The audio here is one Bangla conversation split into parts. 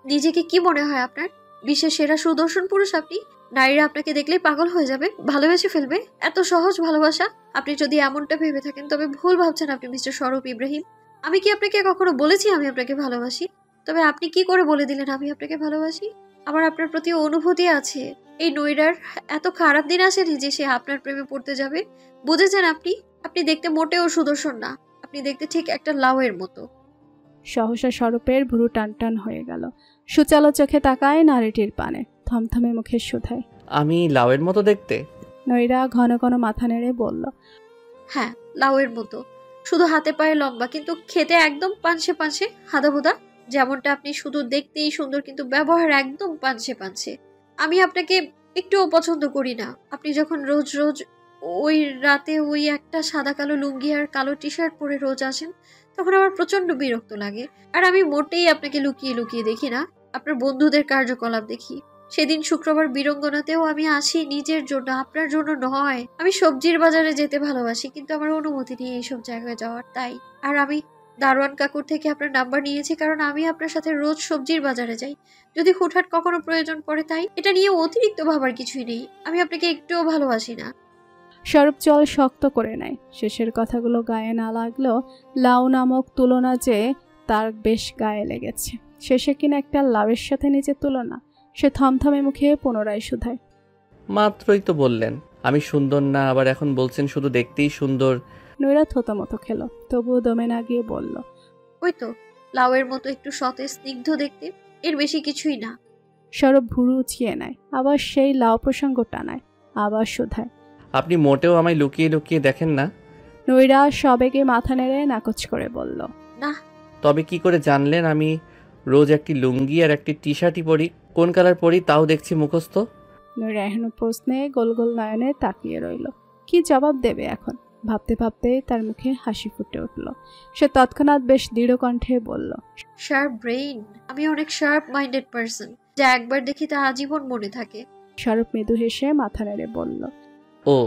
নিজেকে কি মনে হয় আপনার? বিশ্বের সেরা সুদর্শন পুরুষ আপনি? নারীরা আপনাকে দেখলেই পাগল হয়ে যাবে, ভালোবেসে ফেলবে। এত সহজ ভালোবাসা? আপনি যদি এমনটা ভেবে থাকেন তবে ভুল ভাবছেন আপনি, মিস্টার স্বরূপ ইব্রাহিম। আমি কি আপনাকে কখনো বলেছি আমি আপনাকে ভালোবাসি? তবে আপনি কি করে বলে দিলেন আমি আপনাকে ভালোবাসি? আমার আপনার প্রতি অনুভূতি আছে। এই নৈরার এত খারাপ দিন আসেনি যে সে আপনার প্রেমে পড়তে যাবে। বুঝেছেন আপনি? আপনি দেখতে মোটেও সুদর্শন না, আপনি দেখতে ঠিক একটা লাউয়ের মতো। সহসা স্বরূপের ভুরু টান টান হয়ে গেল। সুচালো চোখে তাকায় নারীটির পানে, থমথমে মুখে শুধায়, আমি লাউয়ের মতো দেখতে? নৈরা ঘন ঘন মাথা নেড়ে বলল, হ্যাঁ, লাউয়ের মতো। শুধু হাতে পায়ে লম্বা, কিন্তু খেতে একদম পানসে পানসে, হাদাভুদা। যেমনটা আপনি শুধু দেখতেই সুন্দর, কিন্তু ব্যবহার একদম পানসে পানসে। আমি আপনাকে একটুও পছন্দ করি না। আপনি যখন রোজ রোজ ওই রাতে ওই একটা সাদা কালো লুঙ্গি আর কালো টি শার্ট পরে রোজ আসেন, তখন আমার প্রচন্ড বিরক্ত লাগে। আর আমি মোটেই আপনাকে লুকিয়ে লুকিয়ে দেখি না, আপনার বন্ধুদের কার্যকলাপ দেখি। সেদিন শুক্রবার বীরঙ্গনাতেও আমি আসি নিজের জন্য, আপনার জন্য নয়। আমি সবজির বাজারে যেতে ভালোবাসি, কিন্তু আমার অনুমতি নেই এইসব জায়গায় যাওয়ার, তাই। আর আমি দারোয়ান কাকুর থেকে আপনার নাম্বার নিয়েছি, কারণ আমি আপনার সাথে রোজ সবজির বাজারে যাই। যদি হুটহাট কখনো প্রয়োজন পড়ে, তাই। এটা নিয়ে অতিরিক্ত ভাবার কিছুই নেই। আমি আপনাকে একটুও ভালোবাসি না। স্বরূপ জল শক্ত করে নেয়। শেষের কথাগুলো গায়ে না লাগলেও লাউ নামক তুলনা যে তার বেশ গায়ে লেগেছে। শেষে কিনা একটা লাউয়ের সাথে নিজের তুলনা। সে থমথমে মুখে পুনরায় শুধায়, মাত্রই তো বললেন আমি সুন্দর না, আবার এখন বলছেন শুধু দেখতেই সুন্দর। নৈরা থতমতো খেল, তবুও দমে না গিয়ে বলল, ওই তো লাউয়ের মতো একটু সতেজ স্নিগ্ধ দেখতে, এর বেশি কিছুই না। স্বরূপ ভুরু উঁচিয়ে নেয়, আবার সেই লাউ প্রসঙ্গ টানায়, আবার শুধায়, আপনি মোটেও আমায় লুকিয়ে লুকিয়ে দেখেন না? নৈরা সবেগে মাথা নেড়ে নাকচ করে বলল, না। তবে কি করে জানলেন আমি রোজ একটি লুঙ্গি আর একটি টি শার্টই পরি? কোন কালার পরি তাও দেখছি মুখস্থ। নৈরা এখনো প্রশ্নে গোল গোল নয়নে তাকিয়ে রইল। কি জবাব দেবে এখন? ভাবতে ভাবতে তার মুখে হাসি ফুটে উঠল। সে তৎক্ষণাৎ বেশ দৃঢ় কণ্ঠে বলল, শার্প ব্রেইন। আমি অনেক শার্প মাইন্ডেড পার্সন, যা একবার দেখি তা আজীবন মনে থাকে। স্বরূপ মৃদু হেসে মাথা নেড়ে বলল। ও।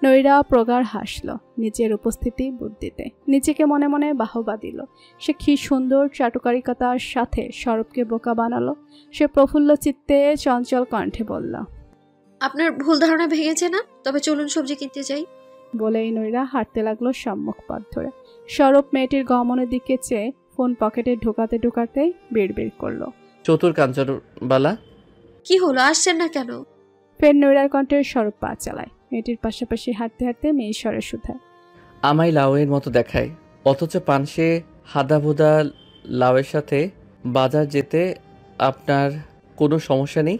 নৈরা প্রগাঢ় হাসল নিজের উপস্থিতি বুদ্ধিতে, নিজেকে মনে মনে বাহবা দিল। সে কি সুন্দর চাটুকারিকতার সাথে স্বরূপকে বোকা বানালো। সে প্রফুল্ল চিত্তে চঞ্চল কণ্ঠে বলল, আপনার ভুল ধারণা ভেঙেছে না? তবে চলুন সবজি কিনতে যাই। বলেই নৈরা হাঁটতে লাগলো সম্মুখ পথ ধরে। স্বরূপ মেয়েটির গমনের দিকে চেয়ে ফোন পকেটে ঢোকাতে ঢোকাতেই বিড়বিড় করলো, চতুর কাঞ্চনবালা। কি হলো, আসছেন না কেন? ফের নৈরার কণ্ঠে স্বরূপ পা চালায়। মেয়েটির পাশাপাশি হাঁটতে হাঁটতে মেয়ে স্বরে শুধায়, আমায় লাউয়ের মতো দেখায়, অথচ পানসে হাদাভুদা লাউয়ের সাথে বাজার যেতে আপনার কোনো সমস্যা নেই?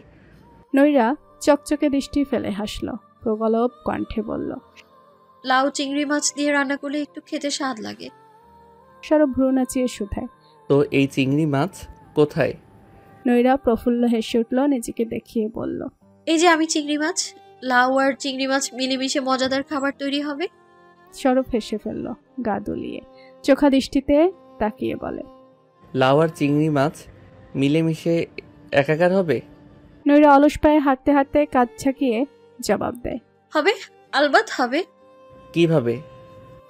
নৈরা চকচকে দৃষ্টি ফেলে হাসল, প্রগল্ভ কণ্ঠে বলল, লাউ চিংড়ি মাছ দিয়ে রান্না করলে একটু খেতে স্বাদ লাগে। স্বরূপ ভ্রু নাচিয়ে শুধায়, তো এই চিংড়ি মাছ কোথায়? নৈরা প্রফুল্ল হেসে উঠল নিজেকে দেখিয়ে বলল, এই যে আমি চিংড়ি মাছ। লাউ আর চিংড়ি মাছ মিলেমিশে মজাদার খাবার তৈরি হবে। স্বরূপ হেসে ফেলল গা দুলিয়ে, চোখা দৃষ্টিতে তাকিয়ে বলে, লাউ আর চিংড়ি মাছ মিলেমিশে একাকার হবে? নৈরা অলস পায়ে হাঁটতে হাঁটতে কাঁধ ঝাঁকিয়ে জবাব দেয়, হবে, আলবাত হবে। কিভাবে?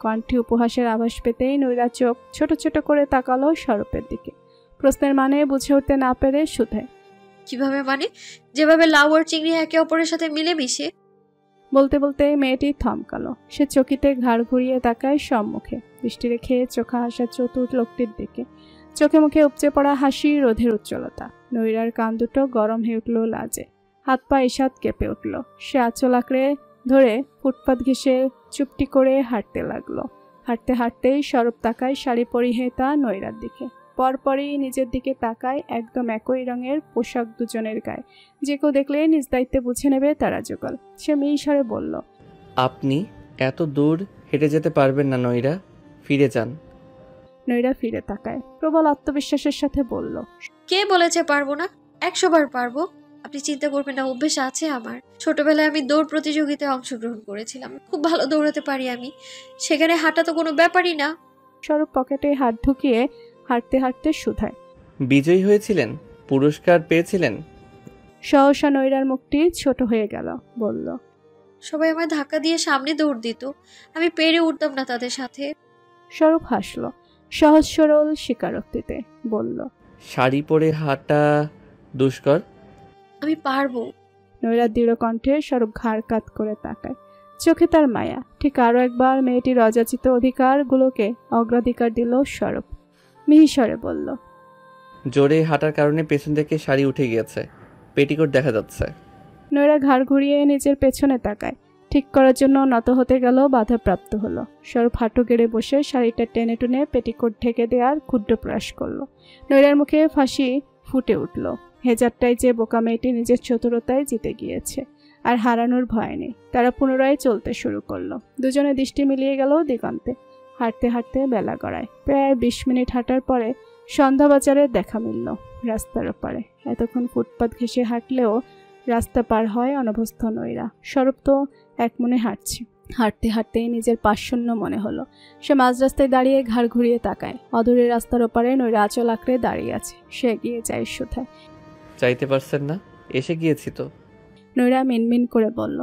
কণ্ঠে উপহাসের আভাস পেতেই নৈরা চোখ ছোট ছোট করে তাকালো স্বরূপের দিকে। প্রশ্নের মানে বুঝে উঠতে না পেরে শুধায়, কিভাবে মানে? যেভাবে লাউ আর চিংড়ি একে অপরের সাথে মিলেমিশে। বলতে বলতে মেয়েটি থমকালো। সে চকিতে ঘাড় ঘুরিয়ে তাকায় সম্মুখে, দৃষ্টি রেখে চোখা হাসা চতুর লোকটির দিকে। চোখে মুখে উপচে পড়া হাসি, রোধের উজ্জ্বলতা। নৈরার কান দুটো গরম হয়ে উঠল লাজে, হাত পা ঈষৎ কেঁপে উঠল। সে আঁচল আঁকড়ে ধরে ফুটপাত ঘেঁষে চুপটি করে হাঁটতে লাগলো। হাঁটতে হাঁটতেই স্বরূপ তাকায় শাড়ি পরিহিতা নৈরার দিকে। পরপরই নিজের দিকে তাকায় একদম একই রঙের পোশাক দুজনের গায়ে। যে কেউ দেখলে নিজ দায়িত্বে বুঝে নেবে তারা যুগল। সে মিশরে বলল, আপনি এত দূর হেঁটে যেতে পারবেন না নৈরা, ফিরে যান। নৈরা ফিরে তাকায়, প্রবল আত্মবিশ্বাসের সাথে বলল, কে বলেছে পারবো না? 100 বার পারবো। আপনি চিন্তা করবেন না, অভ্যেস আছে আমার। ছোটবেলায় আমি দৌড় প্রতিযোগিতায় অংশগ্রহণ করেছিলাম, খুব ভালো দৌড়াতে পারি আমি। সেখানে হাঁটা তো কোনো ব্যাপারই না। স্বরূপ পকেটে হাত ঢুকিয়ে হাঁটতে হাঁটতে শুধায়, বিজয়ী হয়েছিলেন? পুরস্কার পেয়েছিলেন? সহসা নৈরার মুখটি ছোট হয়ে গেল, বলল, সবাই আমায় ধাক্কা দিয়ে সামনে দৌড় দিত, আমি পেরে উঠতাম না তাদের সাথে। স্বরূপ হাসল সহজ সরল স্বীকারোক্তিতে, বলল, শাড়ি পরে হাঁটা দুষ্কর। আমি পারবো। নৈরার দৃঢ় কণ্ঠে স্বরূপ ঘাড় কাত করে তাকায়। চোখে তার মায়া। ঠিক আরও একবার মেয়েটির অযাচিত অধিকারগুলোকে অগ্রাধিকার দিল স্বরূপ। মিহিস্বরে বলল, জোরে হাঁটার কারণে পেছন থেকে শাড়ি উঠে গিয়েছে, পেটিকোট দেখা যাচ্ছে। নৈরা ঘাড় ঘুরিয়ে নিজের পেছনে তাকায়। ঠিক করার জন্য নত হতে গেল, বাধাপ্রাপ্ত হলো। স্বরূপ হাঁটু গেড়ে বসে শাড়িটা টেনে টুনে পেটিকোট ঢেকে দেওয়ার ক্ষুদ্র প্রয়াস করলো। নৈরার মুখে ফাঁসি ফুটে উঠল। হেজারটাই যে বোকা মেয়েটি নিজের চতুরতায় জিতে গিয়েছে, আর হারানোর ভয় নেই। তারা পুনরায় চলতে শুরু করলো। দুজনে দৃষ্টি মিলিয়ে গেল দিগন্তে। হাঁটতে হাঁটতে বেলা গড়ায়। প্রায় 20 মিনিট হাঁটার পরে সন্ধ্যা বাজারের দেখা মিলল রাস্তার ওপারে। এতক্ষণ ফুটপাত ঘেঁষে হাঁটলেও রাস্তা পার হয় অনভ্যস্ত নৈরা। স্বরূপ তো এক মনে হাঁটছে। হাঁটতে হাঁটতেই নিজের পাশশূন্য মনে হলো। সে মাঝ রাস্তায় দাঁড়িয়ে ঘাড় ঘুরিয়ে তাকায়। অদূরে রাস্তার ওপারে নৈরা আঁচল আঁকড়ে দাঁড়িয়ে আছে। সে এগিয়ে যায় সুধায়। চাইতে পারছেন না? এসে গিয়েছি তো। নৈরা মিনমিন করে বলল।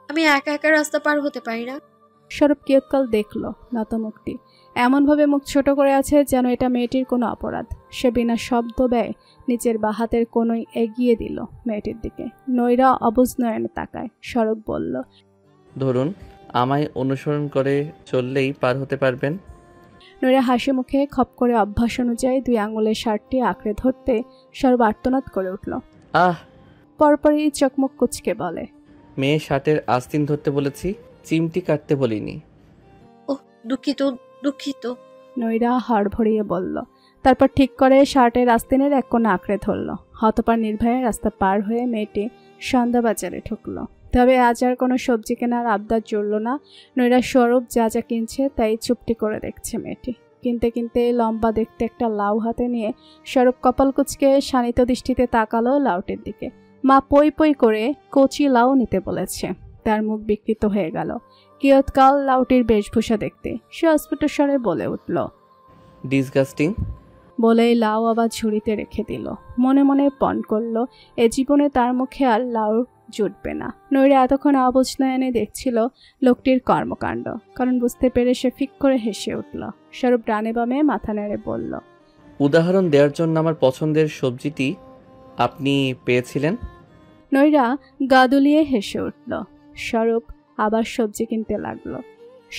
আমি একা একা রাস্তা পার হতে পারি না। স্বরূপ কিয়ৎকাল দেখল নতমুক্তি। এমনভাবে মুখ ছোট করে আছে যেন এটা মেয়েটির কোনো অপরাধ। সে বিনা শব্দ ব্যয় নিচের বা হাতের কোনোই এগিয়ে দিল মেয়েটির দিকে। নৈরা অবুঝ নয়নে তাকায়। স্বরূপ বলল, ধরুন, আমায় অনুসরণ করে চললেই পার হতে পারবেন। নৈরা হাসি মুখে খপ করে অভ্যাস অনুযায়ী 2 আঙুলের শার্টটি আঁকড়ে ধরতে স্বরূপ আর্তনাদ করে উঠল। আহ! পরপরই চকমক কুচকে বলে, মেয়ে শার্টের আস্তিন ধরতে বলেছি, চিমটি কাটতে বলিনি। ওহ, দুঃখিত দুঃখিত। নৈরা হাড় ভরিয়ে বলল। তারপর ঠিক করে শার্টের আস্তিনের এক কোণা আঁকড়ে ধরল। হতপার নির্ভয়ে রাস্তা পার হয়ে মেয়েটি সন্ধ্যা বাজারে ঢুকল। তবে আজ আর কোনো সবজি কেনার আবদার জুড়ল না। নৈরা স্বরূপ যা যা কিনছে তাই চুপটি করে দেখছে মেয়েটি। কিনতে কিনতে লম্বা দেখতে একটা লাউ হাতে নিয়ে স্বরূপ কপাল কুচকে শানিত দৃষ্টিতে তাকালো লাউটির দিকে। মা পই পই করে কচি লাউ নিতে বলেছে। তার মুখ বিকৃত হয়ে গেল। কিয়ৎকাল লাউটির বেশভূষা দেখতে সে অস্ফুট স্বরে বলে উঠল, ডিসগাস্টিং। বলেই লাউ আবার ঝুড়িতে রেখে দিল। মনে মনে পণ করল এ জীবনে তার মুখে আর লাউ জুটবে না। নৈরা এতক্ষণ অবুঝ নয়নে দেখছিল লোকটির কর্মকাণ্ড। কারণ বুঝতে পেরে সে ফিক করে হেসে উঠল। স্বরূপ ডানে বামে মাথা নেড়ে বলল, উদাহরণ দেওয়ার জন্য আমার পছন্দের সবজিটি আপনি পেয়েছিলেন। নৈরা গা দুলিয়ে হেসে উঠল। স্বরূপ আবার সবজি কিনতে লাগলো।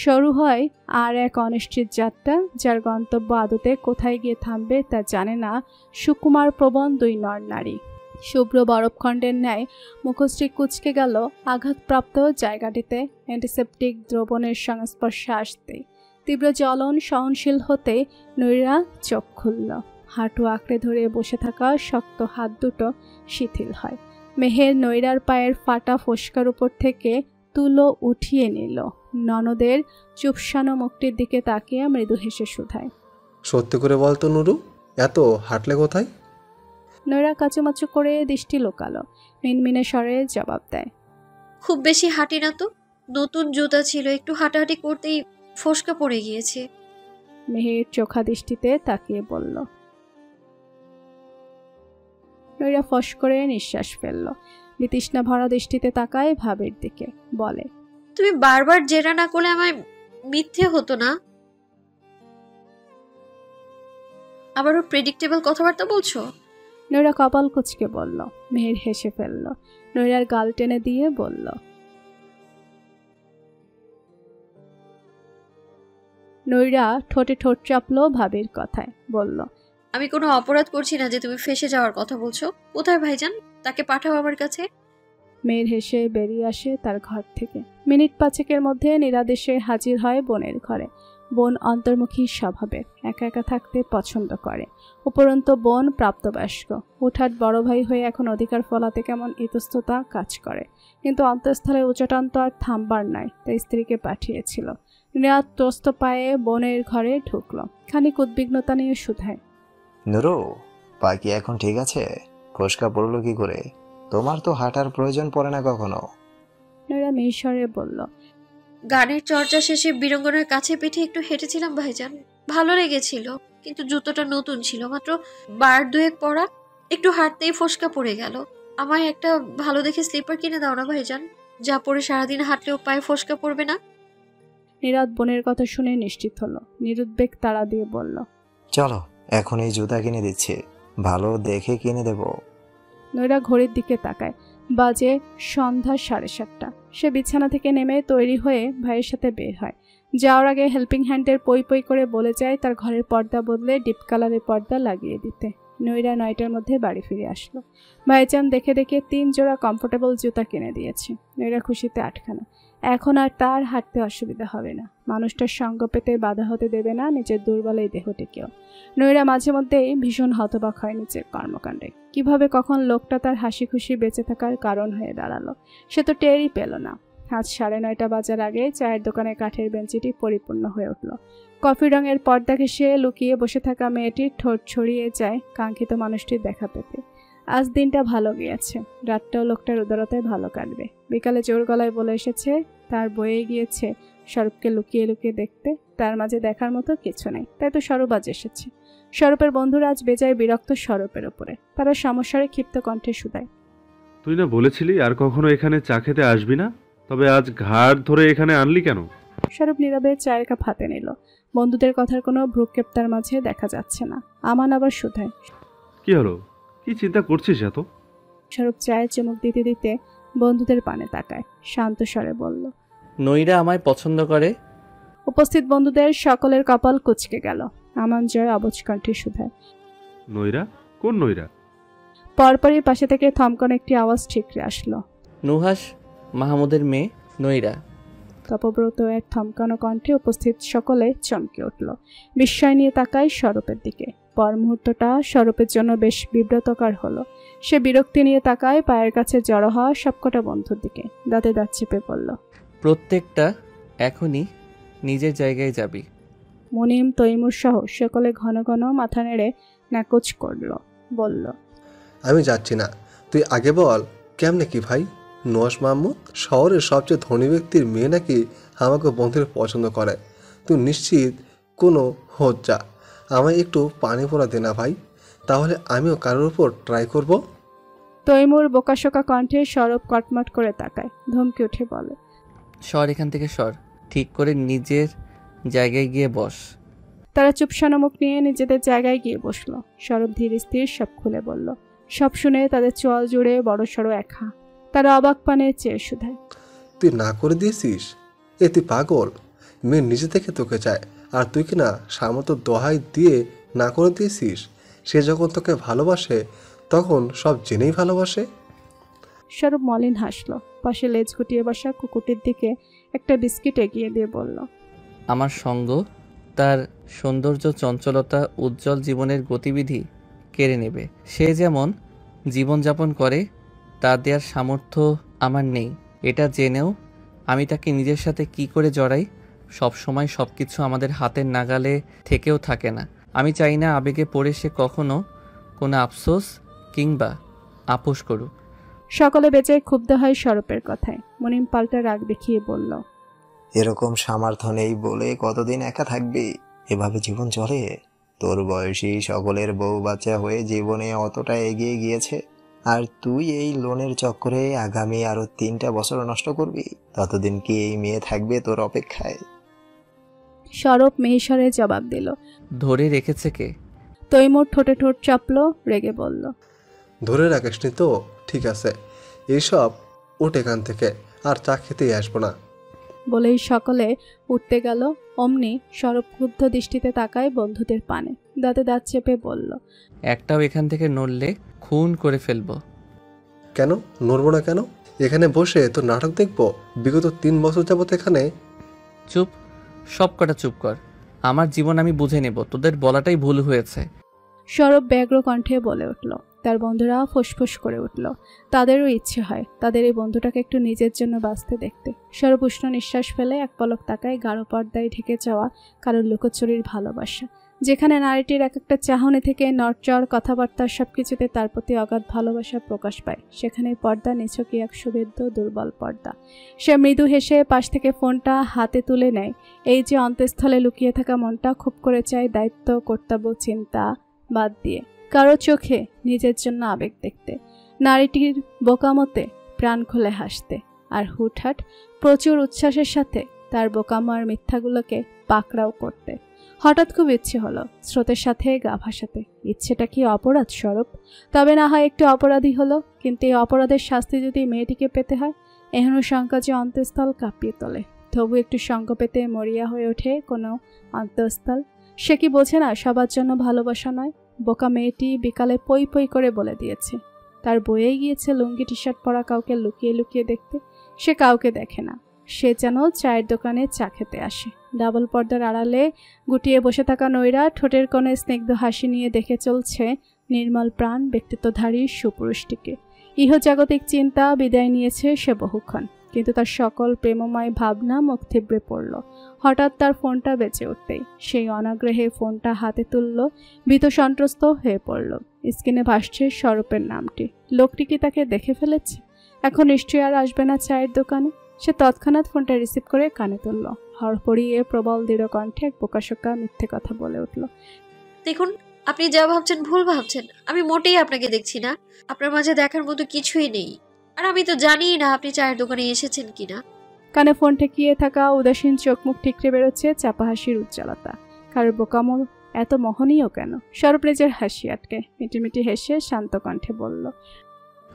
শুরু হয় আর এক অনিশ্চিত যাত্রা, যার গন্তব্য আদতে কোথায় গিয়ে থামবে তা জানে না সুকুমার প্রবণ 2 নর-নারী। শুভ্র বরফখণ্ডের ন্যায় মুখশ্রী কুঁচকে গেল আঘাতপ্রাপ্ত জায়গাটিতে অ্যান্টিসেপটিক দ্রবণের সংস্পর্শে আসতেই। তীব্র জ্বলন সহনশীল হতে নৈরা চোখ খুলল। হাঁটু আঁকড়ে ধরে বসে থাকা শক্ত হাত দুটো শিথিল হয়। মেহের নৈরার পায়ের ফাটা ফোসকার উপর থেকে তুলো উঠিয়ে নিল। ননদের চুপসানো মুখটির দিকে তাকিয়ে মৃদু হেসে শুধায়, সত্যি করে বল তো নুরু, এত হাঁটলে কোথায়? নৈরা কাচুমাচু করে দৃষ্টি লোকালো। মিনমিনে স্বরে জবাব দেয়, খুব বেশি হাঁটি না তো, নতুন জুতা ছিল, একটু হাঁটাহাঁটি করতেই ফোসকা পড়ে গিয়েছে। মেহের চোখা দৃষ্টিতে তাকিয়ে বলল। নৈরা ফস করে নিঃশ্বাস ফেলল। বিতৃষ্ণা ভরা দৃষ্টিতে তাকায় ভাবের দিকে। বলে, তুমি বারবার জেরা না করলে আমায় মিথ্যে হতো না। আবারও প্রেডিক্টেবল কথাবার্তা বলছো। নৈরা কপাল কুচকে বলল। মেহের হেসে ফেলল। নৈরার গাল টেনে দিয়ে বলল, নৈরা ঠোঁটে ঠোঁট চাপল ভাবের কথায়। বলল, আমি কোনো অপরাধ করছি না যে তুমি ফেসে যাওয়ার কথা বলছো। কোথায় ভাইজান? তাকে পাঠাও আমার কাছে। মেয়ের হেসে বেরিয়ে আসে তার ঘর থেকে। মিনিট 5-এর মধ্যে নিরাদেশে হাজির হয় বোনের ঘরে। বোন অন্তর্মুখী স্বভাবের, একা একা থাকতে পছন্দ করে। উপরন্তু বোন প্রাপ্তবয়স্ক। হুটহাট বড় ভাই হয়ে এখন অধিকার ফলাতে কেমন ইতস্ততা কাজ করে। কিন্তু অন্তঃস্থলে উচ্চটান তো আর থামবার নাই, তাই স্ত্রীকে পাঠিয়েছিল। নিরাত ত্রস্ত পায়ে বোনের ঘরে ঢুকলো। খানিক উদ্বিগ্নতা নিয়ে শুধায়, নুরু, পা কি এখন ঠিক আছে? ফোসকা পড়লো কি করে? তোমার তো হাঁটার প্রয়োজন পড়ে না কখনো। নৈরা মিহিস্বরে বলল, গানের চর্চা শেষে বীরঙ্গনার কাছে পিঠে একটু হেঁটেছিলাম ভাইজান, ভালো লেগেছিল। কিন্তু জুতোটা নতুন ছিল, মাত্র বার 2 পরা। একটু হাঁটতেই ফোসকা পড়ে গেল। আমায় একটা ভালো দেখে স্লিপার কিনে দাও না ভাইজান, যা পরে সারাদিন হাঁটলেও পায়ে ফোসকা পড়বে না। নিরাত বোনের কথা শুনে নিশ্চিত হলো। নিরুদ্বেগ তাড়া দিয়ে বলল, চলো এখন এই জুতা কিনে দিচ্ছি, ভালো দেখে কিনে দেব। নৈরা ঘড়ির দিকে তাকায়। বাজে সন্ধ্যা 7:30। সে বিছানা থেকে নেমে তৈরি হয়ে ভাইয়ের সাথে বের হয়। যাওয়ার আগে হেল্পিং হ্যান্ডের পই পই করে বলে যায় তার ঘরের পর্দা বদলে ডিপ কালারের পর্দা লাগিয়ে দিতে। নৈরা 9টার মধ্যে বাড়ি ফিরে আসলো। ভাইজান দেখে দেখে 3 জোড়া কমফোর্টেবল জুতা কিনে দিয়েছে। নৈরা খুশিতে আটখানা। এখন আর তার হাঁটতে অসুবিধা হবে না। মানুষটার সঙ্গ পেতে বাধা হতে দেবে না নিজের দুর্বল এই দেহটিকেও। নৈরা মাঝে মধ্যেই ভীষণ হতবাক হয় নিজের কর্মকাণ্ডে। কিভাবে কখন লোকটা তার হাসি খুশি বেঁচে থাকার কারণ হয়ে দাঁড়ালো, সে তো টেরই পেল না। আজ 9:30 বাজার আগে চায়ের দোকানের কাঠের বেঞ্চিটি পরিপূর্ণ হয়ে উঠল। কফি রঙের পর্দা ঘেঁষে লুকিয়ে বসে থাকা মেয়েটির ঠোঁট ছড়িয়ে যায় কাঙ্ক্ষিত মানুষটির দেখা পেতে। আজ দিনটা ভালো গিয়েছে, রাতটাও লোকটার উদারতায় ভালো কাটবে। বিকালে জোর গলায় বলে এসেছে তার বয়ে গিয়েছে স্বরূপকে লুকিয়ে লুকিয়ে দেখতে, তার মাঝে দেখার মতো কিছু নেই। তাই তো স্বরূপ আজ এসেছে। স্বরূপের বন্ধুরা আজ বেজায় বিরক্ত স্বরূপের উপরে। তারা সমস্যারে ক্ষিপ্ত কণ্ঠে শুধায়, তুই না বলেছিলি আর কখনো এখানে চা খেতে আসবি না, তবে আজ ঘাড় ধরে এখানে আনলি কেন? স্বরূপ নীরবে চায়ের কাপ হাতে নিল। বন্ধুদের কথার কোনো ভ্রুক্ষেপ তার মাঝে দেখা যাচ্ছে না। আমান আবার শুধায়, কি হলো, কি চিন্তা করছিস এত? স্বরূপ চায়ের চুমুক দিতে দিতে বন্ধুদের পানে তাকায়, শান্ত স্বরে বলল, নইরা আমায় পছন্দ করে। উপস্থিত বন্ধুদের সকলের কপাল কুঁচকে গেল। আমান জয় অবুঝ কণ্ঠে শুধায়, নইরা? কোন নইরা? পরপরই পাশে থেকে থমকন একটি আওয়াজ ঠিকরে আসলো। নুহাস মাহমুদের মেয়ে নইরা। তপব্রত এক থমকানো কণ্ঠে উপস্থিত সকলে চমকে উঠল। বিস্ময় নিয়ে তাকায় স্বরূপের দিকে। পর মুহূর্তটা স্বরূপের জন্য বেশ বিব্রতকর হলো। সে বিরক্তি নিয়ে তাকায় পায়ের কাছে জড়ো হওয়া সবকটা বন্ধুর দিকে। দাঁতে দাঁত চেপে বলল, প্রত্যেকটা এখনই নিজের জায়গায় যাবি। মুনিম তৈমুর সহ সকলে ঘন ঘন মাথা নেড়ে নাকচ করল। বলল, আমি যাচ্ছি না, তুই আগে বল কেমনে কি ভাই? নুহাস মাহমুদ শহরের সবচেয়ে ধনী ব্যক্তির মেয়ে নাকি আমাকে বন্ধুদের পছন্দ করে? তুই নিশ্চিত কোনো হজ্জা আমায় একটু পানি পড়া দে না ভাই, তাহলে আমিও কারোর উপর ট্রাই করব। তৈমুর বোকাশোকা কণ্ঠে স্বরূপ কটমট করে তাকায়, ধমকে উঠে বলে, সর এখান থেকে সর, ঠিক করে নিজের জায়গায় গিয়ে বস। তারা চুপসানো মুখ নিয়ে নিজেদের জায়গায় গিয়ে বসলো। স্বরূপ ধীর স্থির সব খুলে বলল। সব শুনে তাদের চোয়াল জুড়ে বড় সড়ো এক হাঁ। তারা অবাক পানে চেয়ে শুধায়, তুই না করে দিয়েছিস? এ তুই পাগল? মেয়ে নিজে থেকে তোকে চায় আর তুই কি না সামর্থ্য দোহাই দিয়ে না করে দিয়েছিস? সে যখন তোকে ভালোবাসে তখন সব জেনেই ভালোবাসে। স্বরূপ মলিন হাসলো। পাশে লেজ গুটিয়ে বসা কুকুরটির দিকে একটা বিস্কিট এগিয়ে দিয়ে বলল, আমার সঙ্গ তার সৌন্দর্য, চঞ্চলতা, উজ্জ্বল জীবনের গতিবিধি কেড়ে নেবে। সে যেমন জীবনযাপন করে তা দেওয়ার সামর্থ্য আমার নেই। এটা জেনেও আমি তাকে নিজের সাথে কি করে জড়াই? সব সময় সব কিছু আমাদের হাতের নাগালে থেকেও থাকে না। আমি চাই না আবেগে পড়ে সে কখনো কোনো আফসোস কিংবা আপোষ করুক। সকলে বেজায় ক্ষুব্ধ হয় স্বরূপের কথায়। মুনিম পাল্টা রাগ দেখিয়ে বলল, এরকম সামর্থ্য নেই বলে কতদিন একা থাকবি? এভাবে জীবন চলে? তোর বয়সী সকলের বউ বাচ্চা হয়ে জীবনে অতটা এগিয়ে গিয়েছে, আর তুই এই লোনের চক্করে আগামী আরো 3টা বছর নষ্ট করবি? ততদিন কি এই মেয়ে থাকবে তোর অপেক্ষায়? স্বরূপ মেহেশ্বরে জবাব দিল। ধরে রেখেছে কে? তৈমুর ঠোঁটে ঠোঁট চাপলো, রেগে বলল, ধরে রাখিসনি তো? ঠিক আছে, এইসব উঠ এখান থেকে, আর চা খেতেই আসবো না। বলেই সকলে উঠতে গেল। অমনি স্বরূপ ক্রুদ্ধ দৃষ্টিতে তাকায় বন্ধুদের পানে। দাঁতে দাঁত চেপে বলল, একটাও এখান থেকে নড়লে খুন করে ফেলবো। কেন নড়বো না কেন? এখানে বসে তো নাটক দেখবো? বিগত 3 বছর যাবত এখানে। চুপ, সব কটা চুপ কর। আমার জীবন আমি বুঝে নেব, তোদের বলাটাই ভুল হয়েছে। স্বরূপ ব্যগ্র কণ্ঠে বলে উঠল। তার বন্ধুরা ফুসফুস করে উঠল। তাদেরও ইচ্ছে হয় তাদের এই বন্ধুটাকে একটু নিজের জন্য বাঁচতে দেখতে। স্বরূপ উষ্ণ নিঃশ্বাস ফেলে এক পলক তাকায় গাঢ় পর্দায় ঢেকে যাওয়া কারোর লুকোচুরির ভালোবাসা, যেখানে নারীটির এক একটা চাহনি থেকে নড়চড় কথাবার্তা সবকিছুতে তার প্রতি অগাধ ভালোবাসা প্রকাশ পায়। সেখানে পর্দা নিছকই এক সুবেদ্য দুর্বল পর্দা। সে মৃদু হেসে পাশ থেকে ফোনটা হাতে তুলে নেয়। এই যে অন্তঃস্থলে লুকিয়ে থাকা মনটা খুব করে চায় দায়িত্ব, কর্তব্য, চিন্তা বাদ দিয়ে কারো চোখে নিজের জন্য আবেগ দেখতে, নারীটির বোকামতে প্রাণ খুলে হাসতে, আর হুটহাট প্রচুর উচ্ছ্বাসের সাথে তার বোকামো আর মিথ্যাগুলোকে পাকড়াও করতে। হঠাৎ খুব ইচ্ছে হলো স্রোতের সাথে গা ভাসাতে। ইচ্ছেটা কি অপরাধ স্বরূপ? তবে না হয় একটু অপরাধী হলো, কিন্তু এই অপরাধের শাস্তি যদি মেয়েটিকে পেতে হয়, এহেন শঙ্কা যে অন্তঃস্থল কাঁপিয়ে তোলে। তবু একটু শঙ্ক পেতে মরিয়া হয়ে ওঠে কোনো অন্তঃস্থল। সে কি বোঝে না সবার জন্য ভালোবাসা নয়? বোকা মেয়েটি বিকালে পই পই করে বলে দিয়েছে তার বয়েই গিয়েছে লুঙ্গি টি শার্ট পরা কাউকে লুকিয়ে লুকিয়ে দেখতে। সে কাউকে দেখে না, সে যেন চায়ের দোকানে চা খেতে আসে। ডাবল পর্দার আড়ালে গুটিয়ে বসে থাকা নৈরা ঠোঁটের কোণে স্নিগ্ধ হাসি নিয়ে দেখে চলছে নির্মল প্রাণ ব্যক্তিত্বধারী সুপুরুষটিকে। ইহজাগতিক চিন্তা বিদায় নিয়েছে সে বহুক্ষণ, কিন্তু তার সকল প্রেমময় ভাবনা মুখ থিবড়ে পড়ল হঠাৎ তার ফোনটা বেজে উঠতেই। সেই অনাগ্রহে ফোনটা হাতে তুলল, ভীত সন্ত্রস্ত হয়ে পড়ল। স্ক্রিনে ভাসছে স্বরূপের নামটি। লোকটি কি তাকে দেখে ফেলেছে? এখন নিশ্চয়ই আর আসবে না চায়ের দোকানে। সে তৎক্ষণাৎ ফোনটা রিসিভ করে কানে তুলল। হড়পড়িয়ে প্রবল দৃঢ় কণ্ঠে এক বোকাশোকা মিথ্যে কথা বলে উঠল। দেখুন, আপনি যা ভাবছেন ভুল ভাবছেন। আমি মোটেই আপনাকে দেখছি না। আপনার মাঝে দেখার মতো কিছুই নেই। আর আমি তো জানিই না আপনি চায়ের দোকানে এসেছেন কিনা। কানে ফোন ঠেকিয়ে থাকা উদাসীন চোখ মুখ ঠিকরে বেরোচ্ছে চাপা হাসির উজ্জ্বলতা। কারোর বোকামো এত মোহনীয় কেন? স্বরূপ নিজের হাসি আটকে মিটিমিটি হেসে শান্ত কণ্ঠে বলল,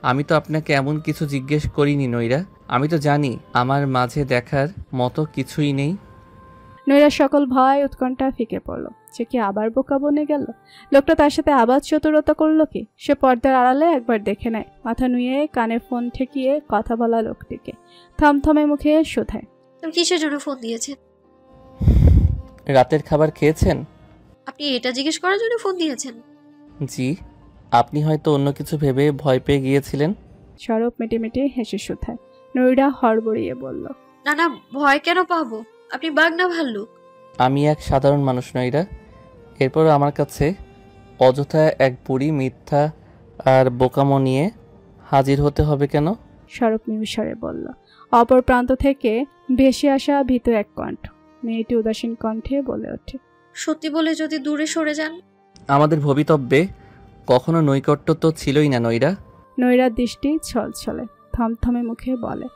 আমি তো আপনাকে এমন কিছু জিজ্ঞেস করিনি নৈরা। আমি তো জানি আমার মাঝে দেখার মতো কিছুই নেই। নৈরার সকল ভয় উৎকণ্ঠা ফিকে পড়ল। সে কি আবার বোকা বনে গেল? লোকটা তার সাথে আবার চতুরতা করলো কি? সে পর্দার আড়ালে একবার দেখে নেয় মাথা নুয়ে কানে ফোন ঠেকিয়ে কথা বলা লোকটিকে। থমথমে মুখে শোধায়, তুমি কিসের জন্য ফোন দিয়েছেন? রাতের খাবার খেয়েছেন? আপনি এটা জিজ্ঞেস করার জন্য ফোন দিয়েছেন? জি। আপনি হয়তো অন্য কিছু ভেবে ভয় পেয়ে গিয়েছিলেন। স্বরূপ মিটিমিটি হেসে শোধায়। নৈরা হড়বড়িয়ে বলল, না না, ভয় কেন পাবো? আপনি বাঘ না ভাল্লুক? আমি এক সাধারণ মানুষ নৈরা। এরপর আমার কাছে অযথা এক বুড়ি মিথ্যা আর বোকামো নিয়ে হাজির হতে হবে কেন? স্বরূপ নিমিষরে বলল। অপর প্রান্ত থেকে ভেসে আসা ভীত এক কণ্ঠ। মেয়েটি উদাসীন কণ্ঠে বলে ওঠে, সত্যি বলে যদি দূরে সরে যান? আমাদের ভবিতব্যে কখনো নৈকট্য তো ছিলই না নৈরা। নৈরার দৃষ্টি ছলছলে, থমথমে মুখে বলে,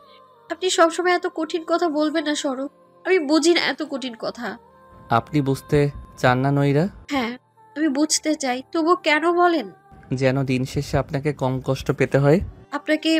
আপনি সবসময় এত কঠিন কথা বলবেন না স্বরূপ। আমি বুঝি না এত কঠিন কথা। আপনি বুঝতে চান না নৈরা? হ্যাঁ, আমি বুঝতে চাই, তবু কেন বলেন? যেন দিন শেষে আপনাকে কম কষ্ট পেতে হয়। আপনাকে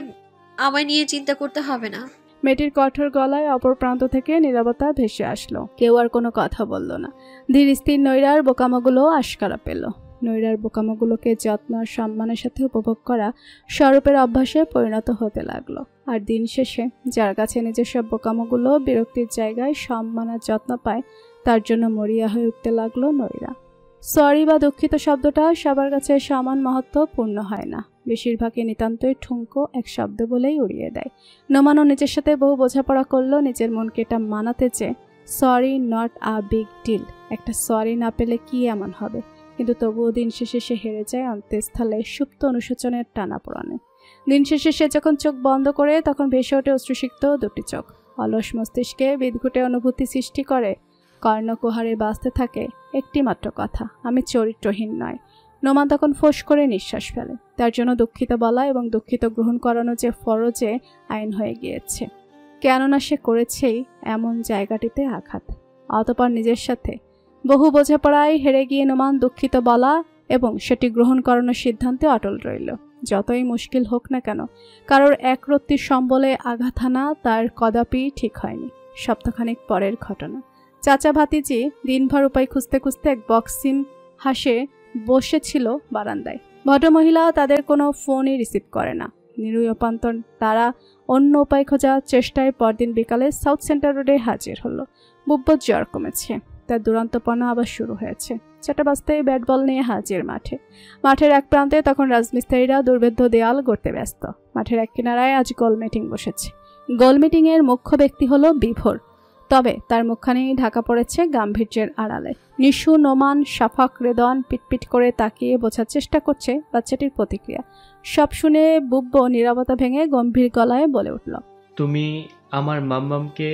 আমায় নিয়ে চিন্তা করতে হবে না। মেয়েটির কঠোর গলায় অপর প্রান্ত থেকে নীরবতা ভেসে আসলো। কেউ আর কোনো কথা বলল না। ধীর স্থির নৈরার বোকামাগুলো আশকারা পেল। নৈরার বোকামাগুলোকে যত্ন আর সম্মানের সাথে উপভোগ করা স্বরূপের অভ্যাসে পরিণত হতে লাগলো। আর দিন শেষে যার কাছে নিজের সব বোকামাগুলো বিরক্তির জায়গায় সম্মান আর যত্ন পায়, তার জন্য মরিয়া হয়ে উঠতে লাগলো নৈরা। সরি বা দুঃখিত শব্দটা সবার কাছে সমান মহত্বপূর্ণ হয় না। বেশিরভাগই নিতান্তই ঠুনকো এক শব্দ বলেই উড়িয়ে দেয়। নোমানও নিজের সাথে বহু বোঝাপড়া করলো নিজের মনকে এটা মানাতে, যে sorry not a big deal. একটা সরি না পেলে কি এমন হবে? কিন্তু তবুও দিন শেষে সে হেরে যায় অন্তঃস্থলে সুপ্ত অনুশোচনের টানাপোড়েনে। দিন শেষে সে যখন চোখ বন্ধ করে, তখন ভেসে ওঠে অশ্রুসিক্ত দুটি চোখ। অলস মস্তিষ্কে বিদঘুটে অনুভূতি সৃষ্টি করে। কর্ণকুহারে বাঁচতে থাকে একটি মাত্র কথা, আমি চরিত্রহীন নয়। নোমান তখন ফোঁস করে নিঃশ্বাস ফেলে। তার জন্য দুঃখিত বলা এবং দুঃখিত গ্রহণ করানো যে ফরজে আইন হয়ে গিয়েছে, কেননা সে করেছেই এমন জায়গাটিতে আঘাত। অতঃপর নিজের সাথে বহু বোঝাপড়ায় হেরে গিয়ে নোমান দুঃখিত বলা এবং সেটি গ্রহণ করানোর সিদ্ধান্তে অটল রইল। যতই মুশকিল হোক না কেন, কারোর একরত্তির সম্বলে আঘাত হানা তার কদাপি ঠিক হয়নি। সপ্তাহখানেক পরের ঘটনা। চাচা ভাতিজি দিনভর উপায় খুঁজতে খুঁজতে এক বক্সিম হাসে বসেছিল বারান্দায়। ভদ্রমহিলা তাদের কোনো ফোনই রিসিভ করে না। নিরুপান্তর তারা অন্য উপায় খোঁজার চেষ্টায় পরদিন বিকালে সাউথ সেন্টার রোডে হাজির হলো। বুব্বর জ্বর কমেছে, তার দুরন্তপনা আবার শুরু হয়েছে। 4টা বাজতেই ব্যাট বল নিয়ে হাজির মাঠে। মাঠের এক প্রান্তে তখন রাজমিস্ত্রিরা দুর্ভেদ্য দেয়াল গড়তে ব্যস্ত। মাঠের এক কিনারায় আজ গোল মিটিং বসেছে। গোল মিটিংয়ের মুখ্য ব্যক্তি হলো বিভোর, তবে তার মুখখানি ঢাকা পড়েছে গাম্ভীর্যের আড়ালে। নিশু, নোমান, শাফাক, রেদন পিটপিট করে তাকিয়ে বোঝার চেষ্টা করছে বাচ্চাটির প্রতিক্রিয়া। সব শুনে বুব্ব নীরবতা ভেঙে গম্ভীর গলায় বলে উঠল, তুমি আমার মাম্মামকে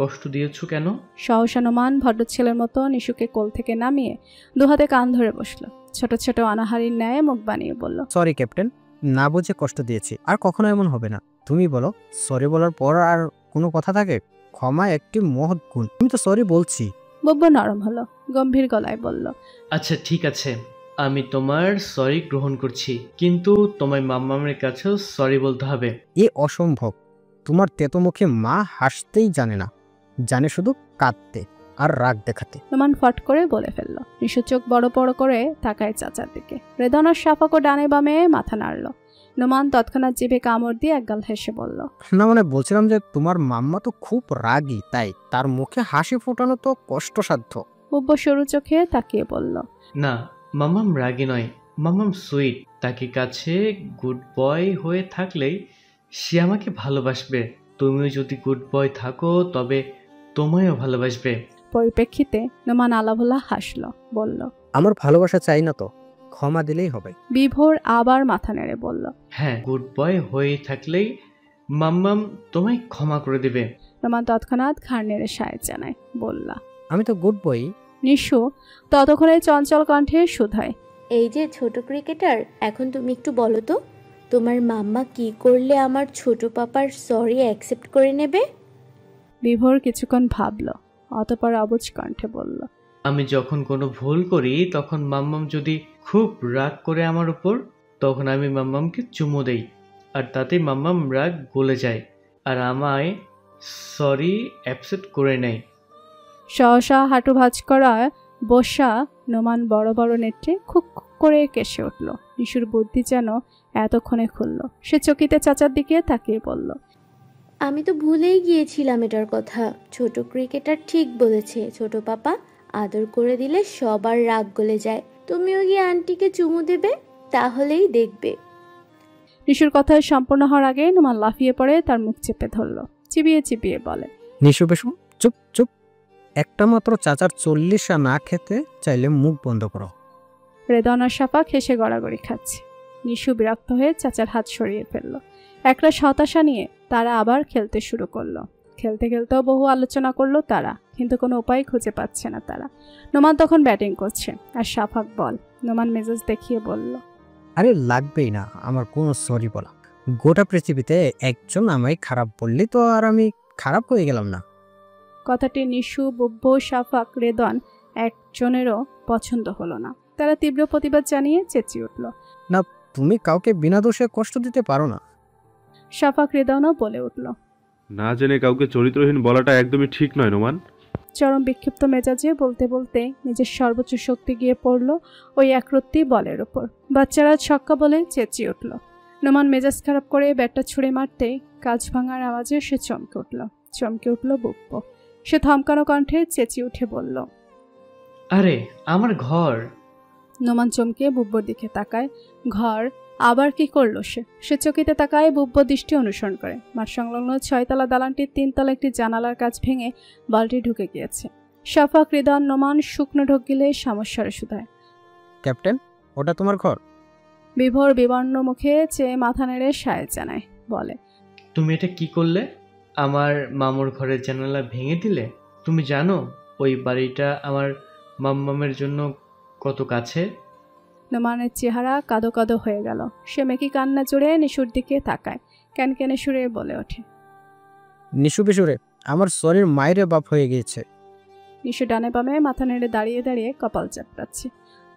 কষ্ট দিয়েছো কেন? সহসা নোমান ভদ্র ছেলের মতো নিশুকে কোল থেকে নামিয়ে দুহাতে কান ধরে বসলো। ছোট ছোট অনাহারীর ন্যায় মুখ বানিয়ে বলল, সরি ক্যাপ্টেন, না বুঝে কষ্ট দিয়েছি, আর কখনো এমন হবে না। তুমি বলো, সরি বলার পর আর কোনো কথা থাকে? ক্ষমা একটি মহৎ গুণ, আমি তো সরি বলছি। বুব্ব নরম হলো। গম্ভীর গলায় বলল। আচ্ছা ঠিক আছে, আমি তোমার সরি গ্রহণ করছি, কিন্তু তোমার মাম্মামের কাছেও সরি বলতে হবে। এ অসম্ভব। তোমার তেতোমুখে মা হাসতেই জানে না, জানে শুধু কাঁদতে আর রাগ দেখাতে। নোমান ফট করে বলে ফেলল। নিশু চোখ বড় বড় করে তাকায় চাচার দিকে। রেদন আর শাফাকও ডানে বামে মাথা নাড়ল। নোমান তৎক্ষণাৎ জিভে কামড় দিয়ে একগাল হেসে বলল, না মানে বলছিলাম যে তোমার মাম্মা তো খুব রাগী, তাই তার মুখে হাসি ফোটানো তো কষ্টসাধ্য। বুব্ব সরু চোখে তাকিয়ে বলল, না, মাম্মাম রাগী নয়, মাম্মাম সুইট। তাকে কাছে গুড বয় হয়ে থাকলেই সে আমাকে ভালোবাসবে। তুমিও যদি গুড বয় থাকো তবে তোমায়ও ভালোবাসবে। পরিপ্রেক্ষিতে নোমান আলাভোলা হাসল, বলল, আমার ভালোবাসা চাই না তো, ক্ষমা দিলেই হবে। বিভোর আবার মাথা নেড়ে বলল, হ্যাঁ, গুড বয় হয়ে থাকলেই মাম্মাম তোমায় ক্ষমা করে দেবে। নোমান তৎক্ষণাৎ ঘাড় নেড়ে সায় জানায়, বলল, আমি তো গুড বই। নিশু ততক্ষণে চঞ্চল কণ্ঠে শুধায়, এই যে ছোট ক্রিকেটার, এখন তুমি একটু বলো তো, তোমার মাম্মা কি করলে আমার ছোট পাপার সরি অ্যাকসেপ্ট করে নেবে? বিভোর কিছুক্ষণ ভাবল, অতঃপর অবুঝ কণ্ঠে বলল, আমি যখন কোনো ভুল করি তখন মাম্মাম যদি খুব রাগ করে আমার উপর, তখন আমি মাম্মামকে চুমু দেই, আর তাতে মাম্মাম রাগ গলে যায় আর আমায় সরি অ্যাকসেপ্ট করে নেয়। সহসা হাঁটু ভাঁজ করা বসা নোমান বড় বড় নেত্রে খুব করে কেসে উঠল। নিশুর বুদ্ধি যেন এতক্ষণে খুলল। সে চকিতে চাচার দিকে তাকিয়ে বলল, আমি তো ভুলেই গিয়েছিলাম এটার কথা। ছোট ক্রিকেটার ঠিক বলেছে, ছোট পাপা আদর করে দিলে সবার রাগ গলে যায়। তুমিও গিয়ে আন্টিকে চুমু দেবে, তাহলেই দেখবে। নিশুর কথা সম্পূর্ণ হওয়ার আগে নোমান লাফিয়ে পড়ে তার মুখ চেপে ধরল। চিবিয়ে চিবিয়ে বলে, নিশু বেশম চুপ চুপ, একটা মাত্র চাচার 40 না খেতে চাইলে মুখ বন্ধ করো। রেদন আর শাফাক হেসে গড়াগড়ি খাচ্ছে। নিশু বিরক্ত হয়ে চাচার হাত সরিয়ে ফেলল। একরাশ হতাশা নিয়ে তারা আবার খেলতে শুরু করলো। খেলতে খেলতেও বহু আলোচনা করলো তারা, কিন্তু কোনো উপায় খুঁজে পাচ্ছে না তারা। নোমান তখন ব্যাটিং করছে আর শাফাক বল। নোমান মেজাজ দেখিয়ে বলল, আরে লাগবেই না আমার কোনো সরি বলা। গোটা পৃথিবীতে একজন আমায় খারাপ বললি তো আর আমি খারাপ হয়ে গেলাম না। কথাটি নিশু, বুব্ব, শাফাক, রেদন একজনেরও পছন্দ হলো না। তারা তীব্র প্রতিবাদ জানিয়ে চেঁচিয়ে উঠল, না, তুমি কাউকে বিনা দোষে কষ্ট দিতে পারো না। শাফাক রেদনও বলে উঠল, না জেনে কাউকে চরিত্রহীন বলাটা একদমই ঠিক নয় নোমান। চরম বিক্ষিপ্ত মেজাজে বলতে বলতে নিজের সর্বোচ্চ শক্তি গিয়ে পড়ল ওই একরত্তি বলের ওপর। বাচ্চারা ছক্কা বলে চেঁচিয়ে উঠল। নোমান মেজাজ খারাপ করে ব্যাটটা ছুঁড়ে মারতে কাঁচ ভাঙার আওয়াজে সে চমকে উঠল বুব্ব। সে থমকানো কণ্ঠে চেঁচিয়ে উঠে বলল, আরে আমার ঘর। নোমান চমকে বুব্বর দিকে তাকায়। ঘর? আবার কি করলো সে? সে চকিতে তাকায়, বুব্ব দৃষ্টি অনুসরণ করে। মাঠ সংলগ্ন 6তলা দালানটির 3তলা একটি জানালার কাছ ভেঙে বলটি ঢুকে গিয়েছে। শাফাক, রিদন, নোমান শুকনো ঢোক গিলে সমস্যারে শুধায়, ক্যাপ্টেন, ওটা তোমার ঘর? বিভোর বিবর্ণ মুখে চেয়ে মাথা নেড়ে সায় জানায়, বলে, তুমি এটা কি করলে? আমার মামুর ঘরের জানালা ভেঙে দিলে? তুমি জানো ওই বাড়িটা আমার মাম্মামের জন্য কত কাছে? নোমানের চেহারা কাদো কাদো হয়ে গেল। সে মেকি কান্না জুড়ে নিশুর দিকে তাকায়, ক্যানক্যানে সুরে বলে ওঠে, নিশু বিশুরে, আমার শরীর মায়ের বাপ হয়ে গিয়েছে। নিশু ডানে বামে মাথা নেড়ে দাঁড়িয়ে দাঁড়িয়ে কপাল চাপড়াচ্ছে।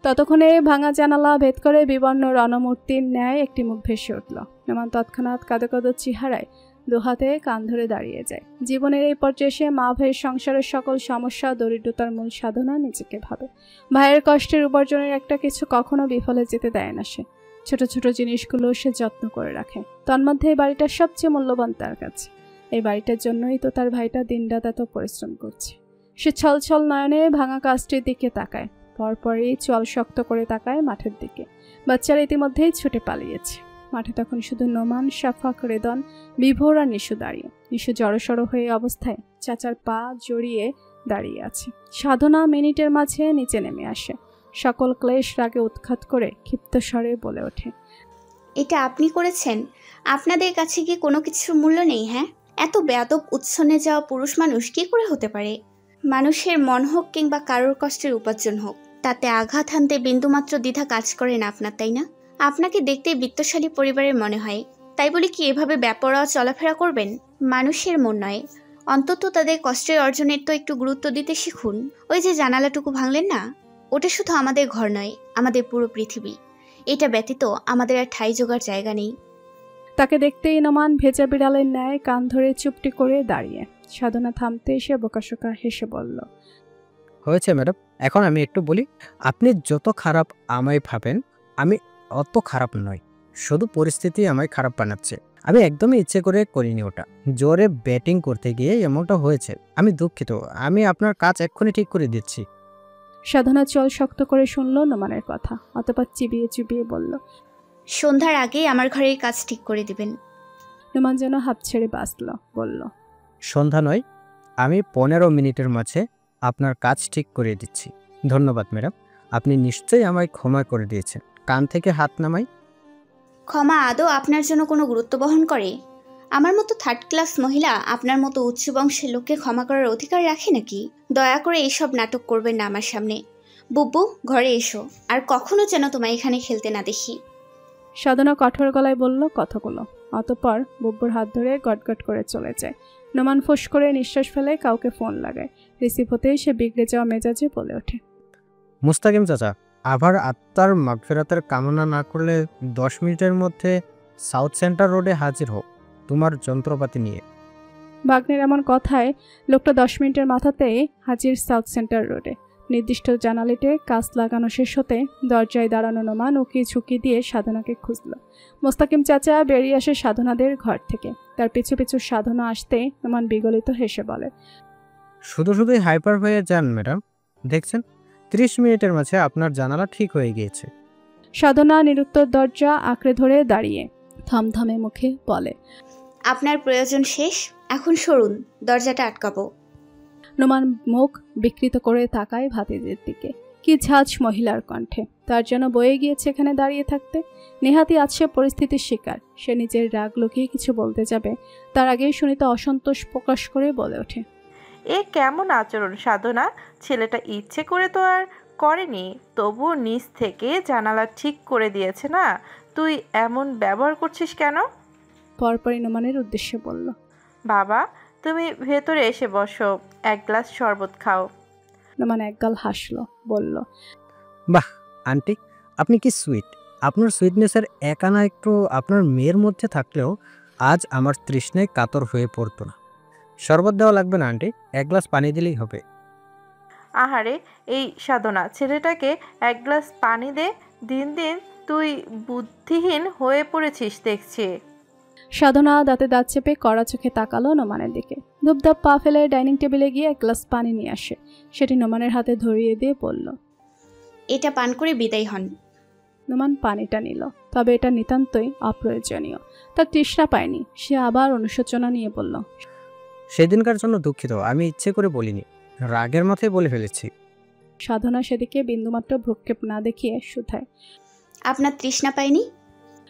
ততক্ষণে ভাঙা জানালা ভেদ করে বিবর্ণ রণমূর্তির ন্যায় একটি মুখ ভেসে উঠল। নোমান তৎক্ষণাৎ কাদো কাদো চেহারায় দুহাতে কান ধরে দাঁড়িয়ে যায়। জীবনের এই পর্যায়ে এসে মা ভাইয়ের সংসারের সকল সমস্যা, দরিদ্রতার মূল সাধনা নিজেকে ভাবে। ভাইয়ের কষ্টের উপার্জনের একটা কিছু কখনো বিফলে যেতে দেয় না সে। ছোট ছোট জিনিসগুলো সে যত্ন করে রাখে। তন্মধ্যে এই বাড়িটার সবচেয়ে মূল্যবান তার কাছে। এই বাড়িটার জন্যই তো তার ভাইটা দিনরাত এত পরিশ্রম করছে। সে ছলছল নয়নে ভাঙা কাজটির দিকে তাকায়। পরপরই চল শক্ত করে তাকায় মাঠের দিকে। বাচ্চারা ইতিমধ্যেই ছুটে পালিয়েছে। মাঠে তখন শুধু নোমান, শাফাক, রেদন, বিভোর আর নিশু দাঁড়িয়ে। নিশু জড়সড় হয়ে অবস্থায় চাচার পা জড়িয়ে দাঁড়িয়ে আছে। সাধনা মিনিটের মাঝে নিচে নেমে আসে। সকল ক্লেশ রাগে উৎখাত করে ক্ষিপ্ত স্বরে বলে ওঠে, এটা আপনি করেছেন? আপনাদের কাছে কি কোনো কিছুর মূল্য নেই? হ্যাঁ, এত বেয়াদব উচ্ছনে যাওয়া পুরুষ মানুষ কি করে হতে পারে? মানুষের মন হোক কিংবা কারোর কষ্টের উপার্জন হোক, তাতে আঘাত হানতে বিন্দুমাত্র দ্বিধা কাজ করে না আপনার, তাই না? আপনাকে দেখতে বিত্তশালী পরিবারের মনে হয়, তাই বলে কি এভাবে বেপরোয়া চলাফেরা করবেন? মানুষের মন নয়, অন্তত তাদের কষ্টের অর্জনের তো একটু গুরুত্ব দিতে শিখুন। ওই যে জানালাটুকু ভাঙলেন না, ওটা শুধু আমাদের ঘর নয়, আমাদের পুরো পৃথিবী। এটা ব্যতীত আমাদের আর ঠাঁই জোগাড় জায়গা নেই। তাকে দেখতেই নোমান ভেজা বিড়ালের ন্যায় কান ধরে চুপটি করে দাঁড়িয়ে। সাধনা থামতে এসে বোকাশোকা হেসে বলল, হয়েছে ম্যাডাম, এখন আমি একটু বলি। আপনি যত খারাপ আমায় ভাবেন, আমি অত খারাপ নই। শুধু পরিস্থিতি আমায় খারাপ বানাচ্ছে। আমি একদমই ইচ্ছে করে করিনি ওটা। জোরে ব্যাটিং করতে গিয়ে এমনটা হয়েছে। আমি দুঃখিত। আমি আপনার কাজ এক্ষুনি ঠিক করে দিচ্ছি। সাধনা চল শক্ত করে শুনল নোমানের কথা, অতঃপর চিবিয়ে চিবিয়ে বলল, সন্ধ্যার আগেই আমার ঘরের কাজ ঠিক করে দিবেন। নোমান যেন হাঁপ ছেড়ে বাঁচল, বলল, সন্ধ্যা নয়, আমি 15 মিনিটের মাঝে আপনার কাজ ঠিক করে দিচ্ছি। ধন্যবাদ ম্যাডাম, আপনি নিশ্চয়ই আমায় ক্ষমা করে দিয়েছেন। কান থেকে হাত নামাই। ক্ষমা আদৌ আপনার জন্য কোনো গুরুত্ব বহন করে? আমার মতো থার্ড ক্লাস মহিলা আপনার মতো উচ্চ বংশের লোককে ক্ষমা করার অধিকার রাখে নাকি? দয়া করে এইসব নাটক করবেন না আমার সামনে। বুব্বু, ঘরে এসো, আর কখনো যেন তোমায় এখানে খেলতে না দেখি। সাধনা কঠোর গলায় বলল কথাগুলো, অতঃপর বুব্বুর হাত ধরে গটগট করে চলে যায়। নোমান ফোঁস করে নিঃশ্বাস ফেলে কাউকে ফোন লাগায়। রিসিভ হতেই সে বিগড়ে যাওয়া মেজাজে বলে ওঠে, মুস্তাকিম চাচা, আবার আত্মার মাগফিরাতের কামনা না করলে 10 মিনিটের মধ্যে সাউথ সেন্টার রোডে হাজির হোক তোমার যন্ত্রপাতি নিয়ে। বাগ্নের এমন কথায় লোকটা 10 মিনিটের মাথাতেই হাজির সাউথ সেন্টার রোডে। নির্দিষ্ট জানালিতে কাজ লাগানো শেষ হতে দরজায় দাঁড়ানো নোমান উকি ঝুঁকি দিয়ে সাধনাকে খুঁজল। মোস্তাকিম চাচা বেরিয়ে আসে সাধনাদের ঘর থেকে। তার পিছু পিছু সাধনা আসতে নোমান বিগলিত হেসে বলে, শুধু শুধুই হাইপার হয়ে যান ম্যাডাম। দেখছেন, 30 মিনিটের মাঝে আপনার জানালা ঠিক হয়ে গিয়েছে। সাধনা নিরুত্তর দরজা আঁকড়ে ধরে দাঁড়িয়ে থমথমে মুখে বলে, আপনার প্রয়োজন শেষ, এখন সরুন, দরজাটা আটকাবো। নোমান মুখ বিকৃত করে তাকায় ভাতিজির দিকে। কি ঝাঁজ মহিলার কণ্ঠে, তার যেন বয়ে গিয়েছে এখানে দাঁড়িয়ে থাকতে। নেহাতি আজ সে পরিস্থিতির শিকার। সে নিজের রাগ লুকিয়ে কিছু বলতে যাবে, তার আগেই সুনিতা অসন্তোষ প্রকাশ করে বলে ওঠে, এ কেমন আচরণ সাধনা? ছেলেটা ইচ্ছে করে তো আর করেনি, তবুও নিচ থেকে জানালা ঠিক করে দিয়েছে না, তুই এমন ব্যবহার করছিস কেন? পরপরই নোমানের উদ্দেশ্যে বলল, বাবা, তুমি ভেতরে এসে বসো, এক গ্লাস শরবত খাও। নোমান একগাল হাসল, বলল, বাহ আন্টি, আপনি কি সুইট। আপনার সুইটনেসের একানা একটু আপনার মেয়ের মধ্যে থাকলেও আজ আমার তৃষ্ণায় কাতর হয়ে পড়তো না। শরবত দেওয়া লাগবে না আন্টি, এক গ্লাস পানি দিলেই হবে। আহারে এই সাধনা, ছেলেটাকে এক গ্লাস পানি দে। দিন দিন তুই বুদ্ধিহীন হয়ে পড়েছিস দেখছি। সাধনা দাঁতে দাঁত চেপে কড়া চোখে তাকালো নোমানের দিকে। ধূপধাপ পা ফেলে ডাইনিং টেবিলে গিয়ে এক গ্লাস পানি নিয়ে আসে। সেটি নোমানের হাতে ধরিয়ে দিয়ে বলল, এটা পান করে বিদায় হন। নোমান পানিটা নিল, তবে এটা নিতান্তই অপ্রয়োজনীয়। তার তৃষ্ণা পায়নি। সে আবার অনুশোচনা নিয়ে বলল, সেদিনকার জন্য দুঃখিত, আমি ইচ্ছে করে বলিনি, রাগের মাথায় বলে ফেলেছি। সাধনা সেদিকে বিন্দুমাত্র ভ্রুক্ষেপ না দেখিয়ে শুধায়, আপনার তৃষ্ণা পায়নি?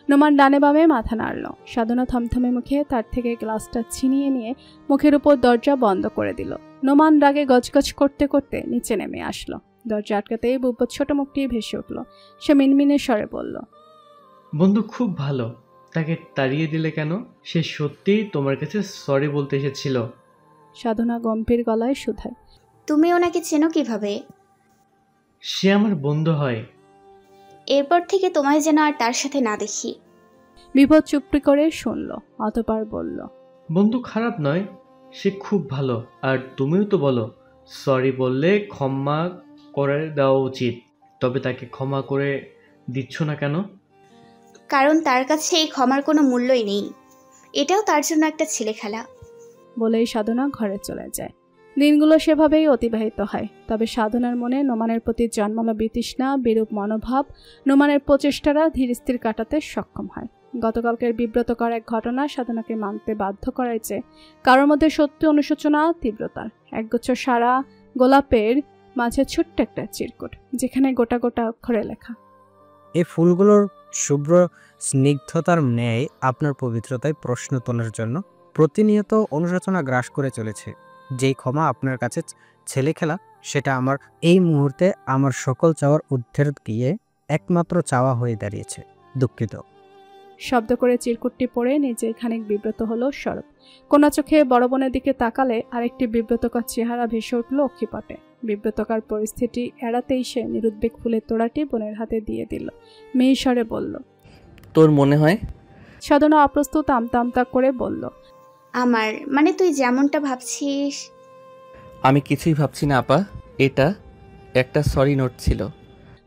নোমান ডানে বামে মাথা নাড়ল। সাধনা থমথমে মুখে তার থেকে গ্লাসটা ছিনিয়ে নিয়ে মুখের উপর দরজা বন্ধ করে দিল। নোমান রাগে গজগজ করতে করতে নিচে নেমে আসলো। দরজা আটকাতেই বুব্বুর ছোট মুখটি ভেসে উঠল। সে মিনমিনে স্বরে বলল, বন্ধু খুব ভালো, তাকে তাড়িয়ে দিলে কেন? সে সত্যিই তোমার কাছে সরি বলতে এসেছিল। সাধনা গম্ভীর গলায় শুধায়, তুমি ওনাকে চেনো কিভাবে? সে আমার বন্ধু হয়। এরপর থেকে তোমায় যেন আর তার সাথে না দেখি। বিপদ চুপটি করে শুনল, অতঃপর বলল, বন্ধু খারাপ নয়, সে খুব ভালো। আর তুমিও তো বলো সরি বললে ক্ষমা করে দেওয়া উচিত, তবে তাকে ক্ষমা করে দিচ্ছ না কেন? কারণ তার কাছে এই ক্ষমার কোনো মূল্যই নেই। এটাও তার জন্য একটা ছেলে খেলা। বলেই সাধনা ঘরে চলে যায়। দিনগুলো সেভাবেই অতিবাহিত হয়। তবে সাধনার মনে নোমানের প্রতি জন্মালো বিতৃষ্ণা, বিরূপ মনোভাব। নোমানের প্রচেষ্টারা ধীরস্থির কাটাতে সক্ষম হয়। গতকালকের বিব্রতকর এক ঘটনা সাধনাকে মানতে বাধ্য করায় যে কারোর মধ্যে সত্যি অনুশোচনা তীব্রতার। একগুচ্ছ সারা গোলাপের মাঝে ছোট্ট একটা চিরকুট, যেখানে গোটা গোটা অক্ষরে লেখা, এই ফুলগুলোর শুভ্র স্নিগ্ধতার ন্যায় আপনার পবিত্রতায় প্রশ্ন তোলার জন্য প্রতিনিয়ত অনুশোচনা গ্রাস করে চলেছে। যেই ক্ষমা আপনার কাছে ছেলে খেলা, সেটা আমার এই মুহূর্তে আমার সকল চাওয়ার ঊর্ধ্বে গিয়ে একমাত্র চাওয়া হয়ে দাঁড়িয়েছে। দুঃখিত। শব্দ করে চিরকুটটি পড়ে নিজে খানিক বিব্রত হলো সরব। কোনা চোখে বড় বোনের দিকে তাকালে আরেকটি বিব্রতকর চেহারা ভেসে উঠল অক্ষিপটে। বিব্রতকর পরিস্থিতি এড়াতেই সে নিরুদ্বেগ ফুলের তোড়াটি বোনের হাতে দিয়ে দিল। মেয়েস্বরে বলল, তোর মনে হয়? সাধনা অপ্রস্তুত আমতা আমতা করে বলল, আমার মানে তুই যেমনটা ভাবছিস। আমি কিছুই ভাবছি না আপা, এটা একটা সরি নোট ছিল।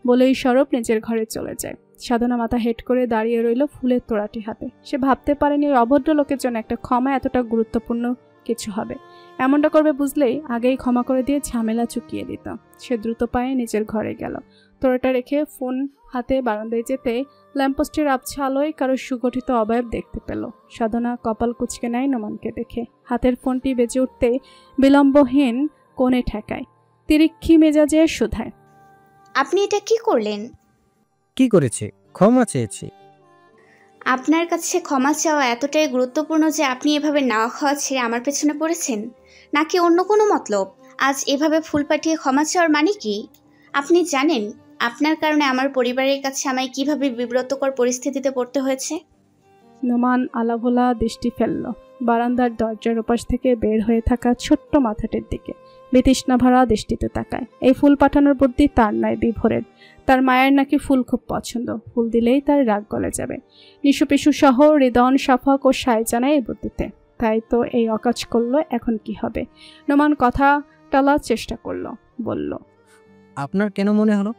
বলেই সরব নিজের ঘরে চলে যায়। সাধনা মাথা হেট করে দাঁড়িয়ে রইল ফুলের তোড়াটি হাতে। সে ভাবতে পারেনি ওই অভদ্র লোকের জন্য একটা ক্ষমা এতটা গুরুত্বপূর্ণ কিছু হবে। এমনটা করবে বুঝলেই আগেই ক্ষমা করে দিয়ে ঝামেলা চুকিয়ে দিত। সে দ্রুত পায়ে নিজের ঘরে গেল। তোড়াটা রেখে ফোন হাতে বারান্দায় যেতে ল্যাম্পপোস্টের আবছা আলোয় কারো সুগঠিত অবয়ব দেখতে পেল। সাধনা কপাল কুঁচকে নেয় নোমানকে দেখে। হাতের ফোনটি বেজে উঠতে বিলম্বহীন কোণে ঠেকায়, তিরিক্ষি মেজাজে শুধায়, আপনি এটা কি করলেন? কি করেছি? ক্ষমা চেয়েছি। আপনার কাছে ক্ষমা চাওয়া এতটাই গুরুত্বপূর্ণ যে আপনি এভাবে নাওয়া খাওয়া ছেড়ে আমার পেছনে পড়েছেন, নাকি অন্য কোনো মতলব? আজ এভাবে ফুল পাঠিয়ে ক্ষমা চাওয়ার মানে কি? আপনি জানেন আপনার কারণে আমার পরিবারের কাছে আমায় কিভাবে বিব্রতকর পরিস্থিতিতে পড়তে হয়েছে? নোমান আলাভোলা দৃষ্টি ফেলল বারান্দার দরজার ওপাশ থেকে বের হয়ে থাকা ছোট্ট মাথাটির দিকে। বিতৃষ্ণা ভরা দৃষ্টিতে তাকায়। এই ফুল পাঠানোর বুদ্ধি তার নয়, বিভোরের। তার মায়ের নাকি ফুল খুব পছন্দ, ফুল দিলেই তার রাগ গলে যাবে। নিশুপিশু সহ হৃদন সাফক ও সায় জানায় এই বুদ্ধিতে। তাই তো এই অকাজ করলো, এখন কি হবে? নোমান কথা টালার চেষ্টা করলো, বলল, আপনার কেন মনে হলো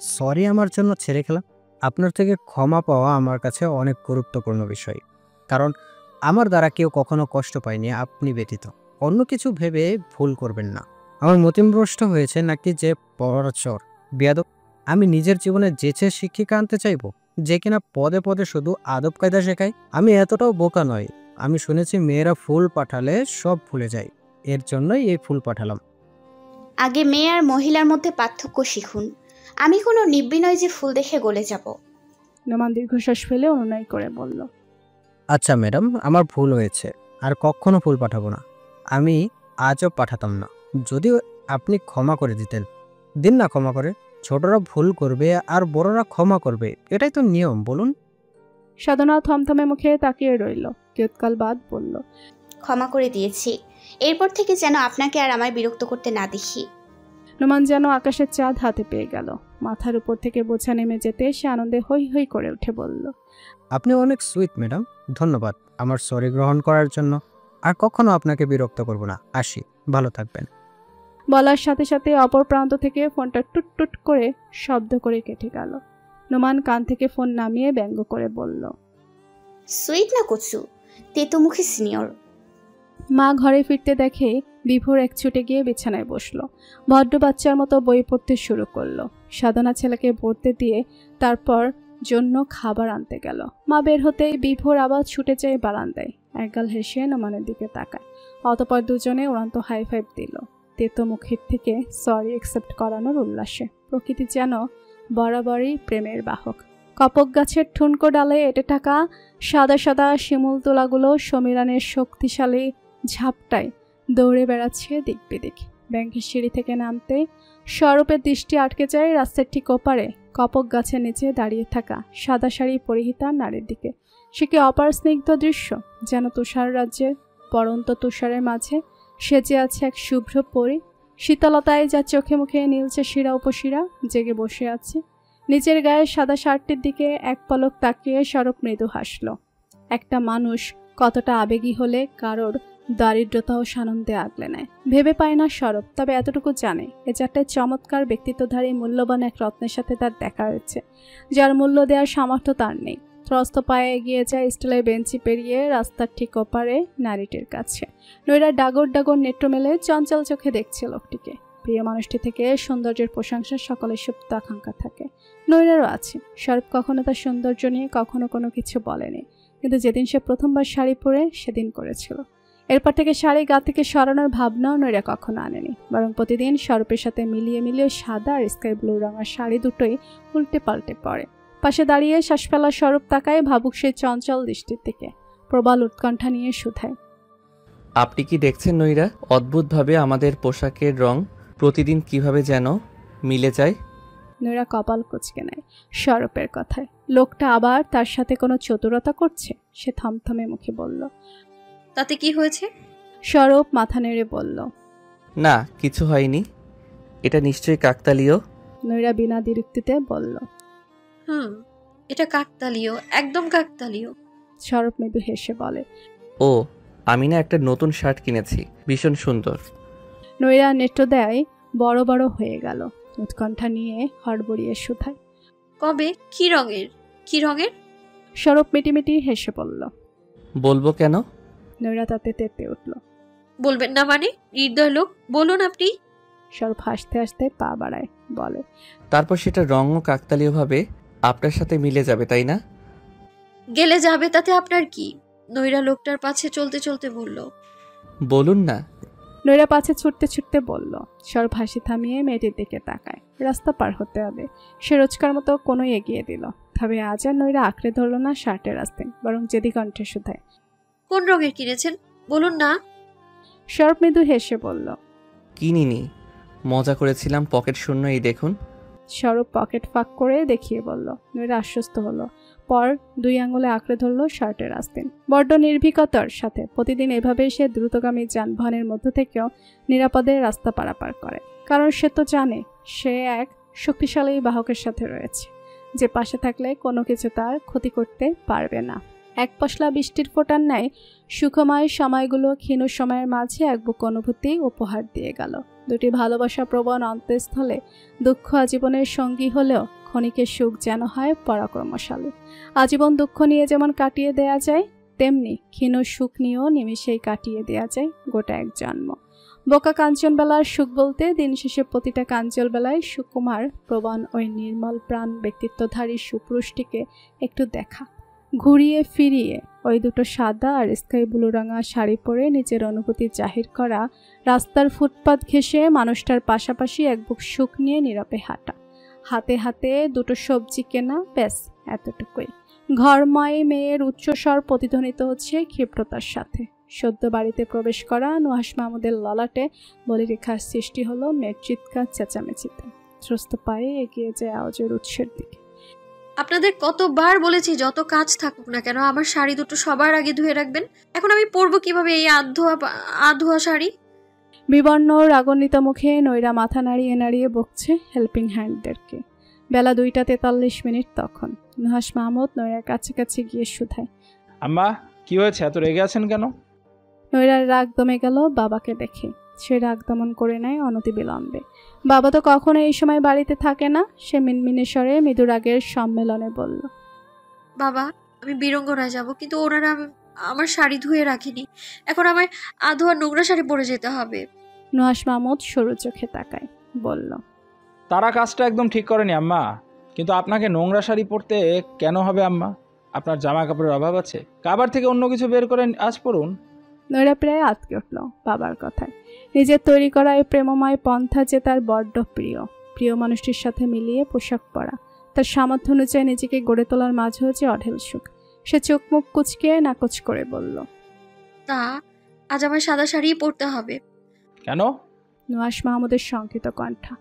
সরি আমার জন্য ছেড়ে খেলা? আপনার থেকে ক্ষমা পাওয়া আমার কাছে অনেক গুরুত্বপূর্ণ বিষয়, কারণ আমার দ্বারা কেউ কখনো কষ্ট পায়নি আপনি ব্যতীত। অন্য কিছু ভেবে ভুল করবেন না। আমার মতিভ্রষ্ট হয়েছে নাকি যে পরচর বেয়াদব? আমি নিজের জীবনে যেচে শিক্ষিকা আনতে চাইবো যে কিনা পদে পদে শুধু আদব কায়দা শেখায়? আমি এতটাও বোকা নয়। আমি শুনেছি মেয়েরা ফুল পাঠালে সব ভুলে যায়, এর জন্যই এই ফুল পাঠালাম। আগে মেয়ে আর মহিলার মধ্যে পার্থক্য শিখুন। আমি কোনো নিব্বি নয় যে ফুল দেখে গলে যাব। নোমান দীর্ঘশ্বাস ফেলে অনুনয় করে বলল, আচ্ছা ম্যাডাম, আমার ভুল হয়েছে, আর কখনো ফুল পাঠাবো না। আমি আজও পাঠাতাম না যদি আপনি ক্ষমা করে দিতেন। দিন না ক্ষমা করে। ছোটরা ভুল করবে আর বড়রা ক্ষমা করবে, এটাই তো নিয়ম, বলুন। সাধনা থমথমে মুখে তাকিয়ে রইল। কিয়ৎকাল বাদ বলল, ক্ষমা করে দিয়েছি। এরপর থেকে যেন আপনাকে আর আমায় বিরক্ত করতে না দেখি। নোমান যেন আকাশের চাঁদ হাতে পেয়ে গেল। মাথার উপর থেকে বোঝা নেমে যেতে সে আনন্দে হৈ হৈ করে উঠে বলল, আপনি অনেক সুইট ম্যাডাম, ধন্যবাদ আমার সরি গ্রহণ করার জন্য। আর কখনো আপনাকে বিরক্ত করব না। আসি, ভালো থাকবেন। বলার সাথে সাথে অপর প্রান্ত থেকে ফোনটা টুট টুট করে শব্দ করে কেটে গেল। নোমান কান থেকে ফোন নামিয়ে ব্যঙ্গ করে বলল, সুইট না কচু, তেতুমুখী সিনিয়র। মা ঘরে ফিরতে দেখে বিভোর এক ছুটে গিয়ে বিছানায় বসলো। ভদ্র বাচ্চার মতো বই পড়তে শুরু করলো। সাধনা ছেলেকে পড়তে দিয়ে তারপর জন্য খাবার আনতে গেল। মা বের হতেই বিভোর আবার ছুটে যায় বারান্দায়। একগাল হেসে নোমানের দিকে তাকায়। অতপর দুজনে উড়ান্ত হাই ফাইভ দিল। তেতো মুখের থেকে সরি অ্যাকসেপ্ট করানোর উল্লাসে। প্রকৃতি যেন বরাবরই প্রেমের বাহক। কপক গাছের ঠুনকো ডালে এঁটে থাকা সাদা সাদা শিমুল তোলাগুলো সমীরানের শক্তিশালী ঝাপটায় দৌড়ে বেড়াচ্ছে দিক বিদিক। ব্যাংকের সিঁড়ি থেকে নামতে স্বরূপের দৃষ্টি আটকে যায় রাস্তার ঠিক ওপারে কপক গাছের নিচে দাঁড়িয়ে থাকা সাদা শাড়ি পরিহিতা নারীর দিকে। সে কি অপার স্নিগ্ধ দৃশ্য! যেন তুষার রাজ্যের পরন্ত তুষারের মাঝে সেজে আছে এক শুভ্র পরী। শীতলতায় যা চোখে মুখে নীলচে শিরা উপশিরা জেগে বসে আছে। নিচের গায়ে সাদা শার্টটির দিকে এক পলক তাকিয়ে স্বরূপ মৃদু হাসল। একটা মানুষ কতটা আবেগী হলে কারোর দারিদ্রতা ও সানন্দে আগলে নেয় ভেবে পায় না স্বরূপ। তবে এতটুকু জানে এ চারটায় চমৎকার ব্যক্তিত্বধারী মূল্যবান এক রত্নের সাথে তার দেখা হয়েছে, যার মূল্য দেওয়ার সামর্থ্য তার নেই। ত্রস্ত পায়ে এগিয়ে যায় স্টিলের বেঞ্চি পেরিয়ে রাস্তার ঠিক ওপারে নারীটির কাছে। নৈরা ডাগর ডাগর নেত্র মেলে চঞ্চল চোখে দেখছে লোকটিকে। প্রিয় মানুষটি থেকে সৌন্দর্যের প্রশংসা সকলের সুপ্ত আকাঙ্ক্ষা থাকে। নৈরারও আছে। স্বরূপ কখনো তার সৌন্দর্য নিয়ে কখনো কোনো কিছু বলেনি, কিন্তু যেদিন সে প্রথমবার শাড়ি পরে সেদিন করেছিল। এরপর থেকে শাড়ি গা থেকে সরানোর ভাবনাও নৈরা কখনো আনেনি, বরং প্রতিদিন স্বরূপের সাথে মিলিয়ে মিলিয়ে সাদা আর স্কাই ব্লু রঙের শাড়ি দুটোই উল্টে পাল্টে পরে। পাশে দাঁড়িয়ে শ্বাস ফেলা স্বরূপ তাকায় ভাবুক সেই চঞ্চল দৃষ্টির দিকে। প্রবল উৎকণ্ঠা নিয়ে শুধায়, আপনি কি দেখছেন নৈরা, অদ্ভুতভাবে আমাদের পোশাকের রং প্রতিদিন কিভাবে যেন মিলে যায়। নৈরা কপাল কুঁচকে নেয় স্বরূপের কথায়। লোকটা আবার তার সাথে কোনো চতুরতা করছে? সে থমথমে মুখে বলল। তাতে কি হয়েছে? স্বরূপ মাথা নেড়ে বলল। না, কিছু হয়নি। এটা নিশ্চয়ই কাকতালীয়। নৈরা বিনা দ্বিরুক্তিতে বলল। এটা কাকতালীয়, একদম কাকতালীয়। স্বরূপ মৃদু হেসে বলে। ও, আমি না একটা নতুন শার্ট কিনেছি, ভীষণ সুন্দর। নৈরা নেত্র দেয় বড় বড় হয়ে গেল, উৎকণ্ঠা নিয়ে হড়বড়িয়ে শুধায়। কবে? কি রঙের? কি রঙের? স্বরূপ মিটিমিটি হেসে বলল। বলবো কেন? নৈরা তাতে তেতে উঠল। বলবেন না মানে? হৃদয় লোক, বলুন আপনি। স্বরূপ হাসতে হাসতে পা বাড়ায়, বলে। তারপর সেটা রঙও কাকতালীয়ভাবে আপনার সাথে মিলে যাবে, তাই না? গেলে যাবে, তাতে আপনার কি? নৈরা লোকটার পাছে চলতে চলতে বলল। বলুন না। নৈরা পাছে ছুটতে ছুটতে বলল। স্বরূপ হাসি থামিয়ে মেয়েটির দিকে তাকায়। রাস্তা পার হতে হবে, সে রোজকার মতো কোনোই এগিয়ে দিল। তবে আজ আর নৈরা আঁকড়ে ধরল না শার্টের আস্তে, বরং জেদি কণ্ঠে শুধায়। কোন রঙের কিনেছেন বলুন না। স্বরূপ মৃদু হেসে বলল। কিনিনি, মজা করেছিলাম, পকেট শূন্য, এই দেখুন। স্বরূপ পকেট ফাঁক করে দেখিয়ে বলল। নৈরা আশ্বস্ত হলো। পর 2 আঙুলে আঁকড়ে ধরল শার্টের আস্তিন। বড্ড নির্ভীকতার সাথে প্রতিদিন এভাবেই সে দ্রুতগামী যানবাহনের মধ্য থেকেও নিরাপদে রাস্তা পারাপার করে, কারণ সে তো জানে সে এক শক্তিশালী বাহকের সাথে রয়েছে, যে পাশে থাকলে কোনো কিছু তার ক্ষতি করতে পারবে না। এক পশলা বৃষ্টির ফোঁটার ন্যায় সুখময় সময়গুলো ক্ষীণ সময়ের মাঝে এক বুক অনুভূতি উপহার দিয়ে গেল। দুটি ভালোবাসা প্রবণ অন্তঃস্থলে দুঃখ আজীবনের সঙ্গী হলেও ক্ষণিকের সুখ যেন হয় পরাক্রমশালী। আজীবন দুঃখ নিয়ে যেমন কাটিয়ে দেয়া যায়, তেমনি ক্ষীণ সুখ নিয়েও নিমেষেই কাটিয়ে দেয়া যায় গোটা এক জন্ম। বোকা কাঞ্চনবেলার সুখ বলতে দিন শেষে প্রতিটা কাঞ্চনবেলায় সুকুমার প্রবণ ওই নির্মল প্রাণ ব্যক্তিত্বধারী সুপুরুষটিকে একটু দেখা, ঘুরিয়ে ফিরিয়ে ওই দুটো সাদা আর স্কাই ব্লু রাঙা শাড়ি পরে নিজের অনুভূতি জাহির করা, রাস্তার ফুটপাত ঘেঁষে মানুষটার পাশাপাশি এক বুক সুখ নিয়ে নীরবে হাঁটা, হাতে হাতে দুটো সবজি কেনা, ব্যাস এতটুকুই। ঘরময় মেয়ের উচ্চস্বর প্রতিধ্বনিত হচ্ছে ক্ষিপ্রতার সাথে। সদ্য বাড়িতে প্রবেশ করা নুহাশ মাহমুদের ললাটে বলিরেখার সৃষ্টি হলো মেয়ের চিৎকার চেঁচামেচিতে। ত্রস্ত পায়ে এগিয়ে যায় আওয়াজের উৎসের দিকে। আপনাদের কতবার বলেছি যত কাজ থাকুক না কেন আমার শাড়ি দুটো সবার আগে ধুয়ে রাখবেন। এখন আমি পরবো কিভাবে এই আধোয়া শাড়ি? বিবর্ণ রাগান্বিত মুখে নৈরা মাথা নাড়িয়ে নাড়িয়ে বকছে হেল্পিং হ্যান্ডদেরকে। বেলা 2:43 তখন। নুহাশ মাহমুদ নৈরার কাছাকাছি গিয়ে শুধায়। আম্মা, কি হয়েছে, এত রেগে আছেন কেন? নৈরার রাগ দমে গেল বাবাকে দেখে। সে রাগ দমন করে নেয় অনতিবিলম্বে। বাবা তো কখনো এই সময় বাড়িতে থাকে না। সে মিনমিনে স্বরে মৃদু রাগের সম্মেলনে বলল। বাবা, আমি বীরঙ্গনায় যাব, কিন্তু ওনারা আমার শাড়ি ধুয়ে রাখিনি। এখন আমার আধোয়া নোংরা শাড়ি পরে যেতে হবে। নুহাশ মাহমুদ সরু চোখে তাকায়, বলল। তারা কাজটা একদম ঠিক করেনি আম্মা, কিন্তু আপনাকে নোংরা শাড়ি পরতে কেন হবে আম্মা? আপনার জামা কাপড়ের অভাব আছে? কাবার থেকে অন্য কিছু বের করেন আজ পরুন। নৈরা প্রায় আটকে উঠল বাবার কথায়। নিজের তৈরি করা এই প্রেমময় পন্থা যে তার বড্ড প্রিয় মানুষটির সাথে মিলিয়ে পোশাক পরা, তার সামর্থ্য অনুযায়ী নিজেকে গড়ে তোলার মাঝেও যে অঢেল সুখ। সে চোখ মুখ কুচকে নাকচ করে বলল। তা আজ আমার সাদা শাড়ি পরতে হবে। কেন? নুহাশ মাহমুদের শঙ্কিত কণ্ঠা।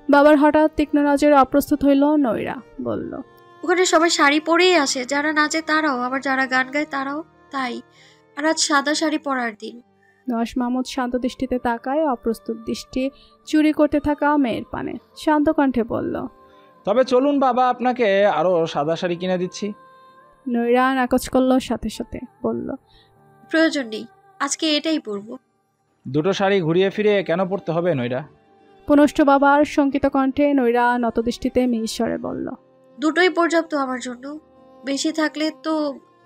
বাবার হঠাৎ তীক্ষ্ণ নজরে অপ্রস্তুত হইল নৈরা, বলল। ওখানে সবাই শাড়ি পরেই আসে, যারা নাচে তারাও, আবার যারা গান গায় তারাও, তাই আর আজ সাদা শাড়ি পরার দিন। নুহাশ মাহমুদ শান্ত দৃষ্টিতে তাকায়, অপ্রস্তুত দৃষ্টি চুরি করতে থাকা মেয়ের পানে। শান্ত কণ্ঠে বলল। তবে চলুন বাবা, আপনাকে আরো সাদা শাড়ি কিনে দিচ্ছি। নৈরা নাকচ করল সাথে সাথে, বলল। প্রয়োজন নেই, আজকে এটাই পরবো। দুটো শাড়ি ঘুরিয়ে ফিরে কেন পরতে হবে নৈরা? পুনষ্ট বাবার শঙ্কিত কণ্ঠে নৈরা নতদৃষ্টিতে মিহিস্বরে বলল। দুটোই পর্যাপ্ত আমার জন্য, বেশি থাকলে তো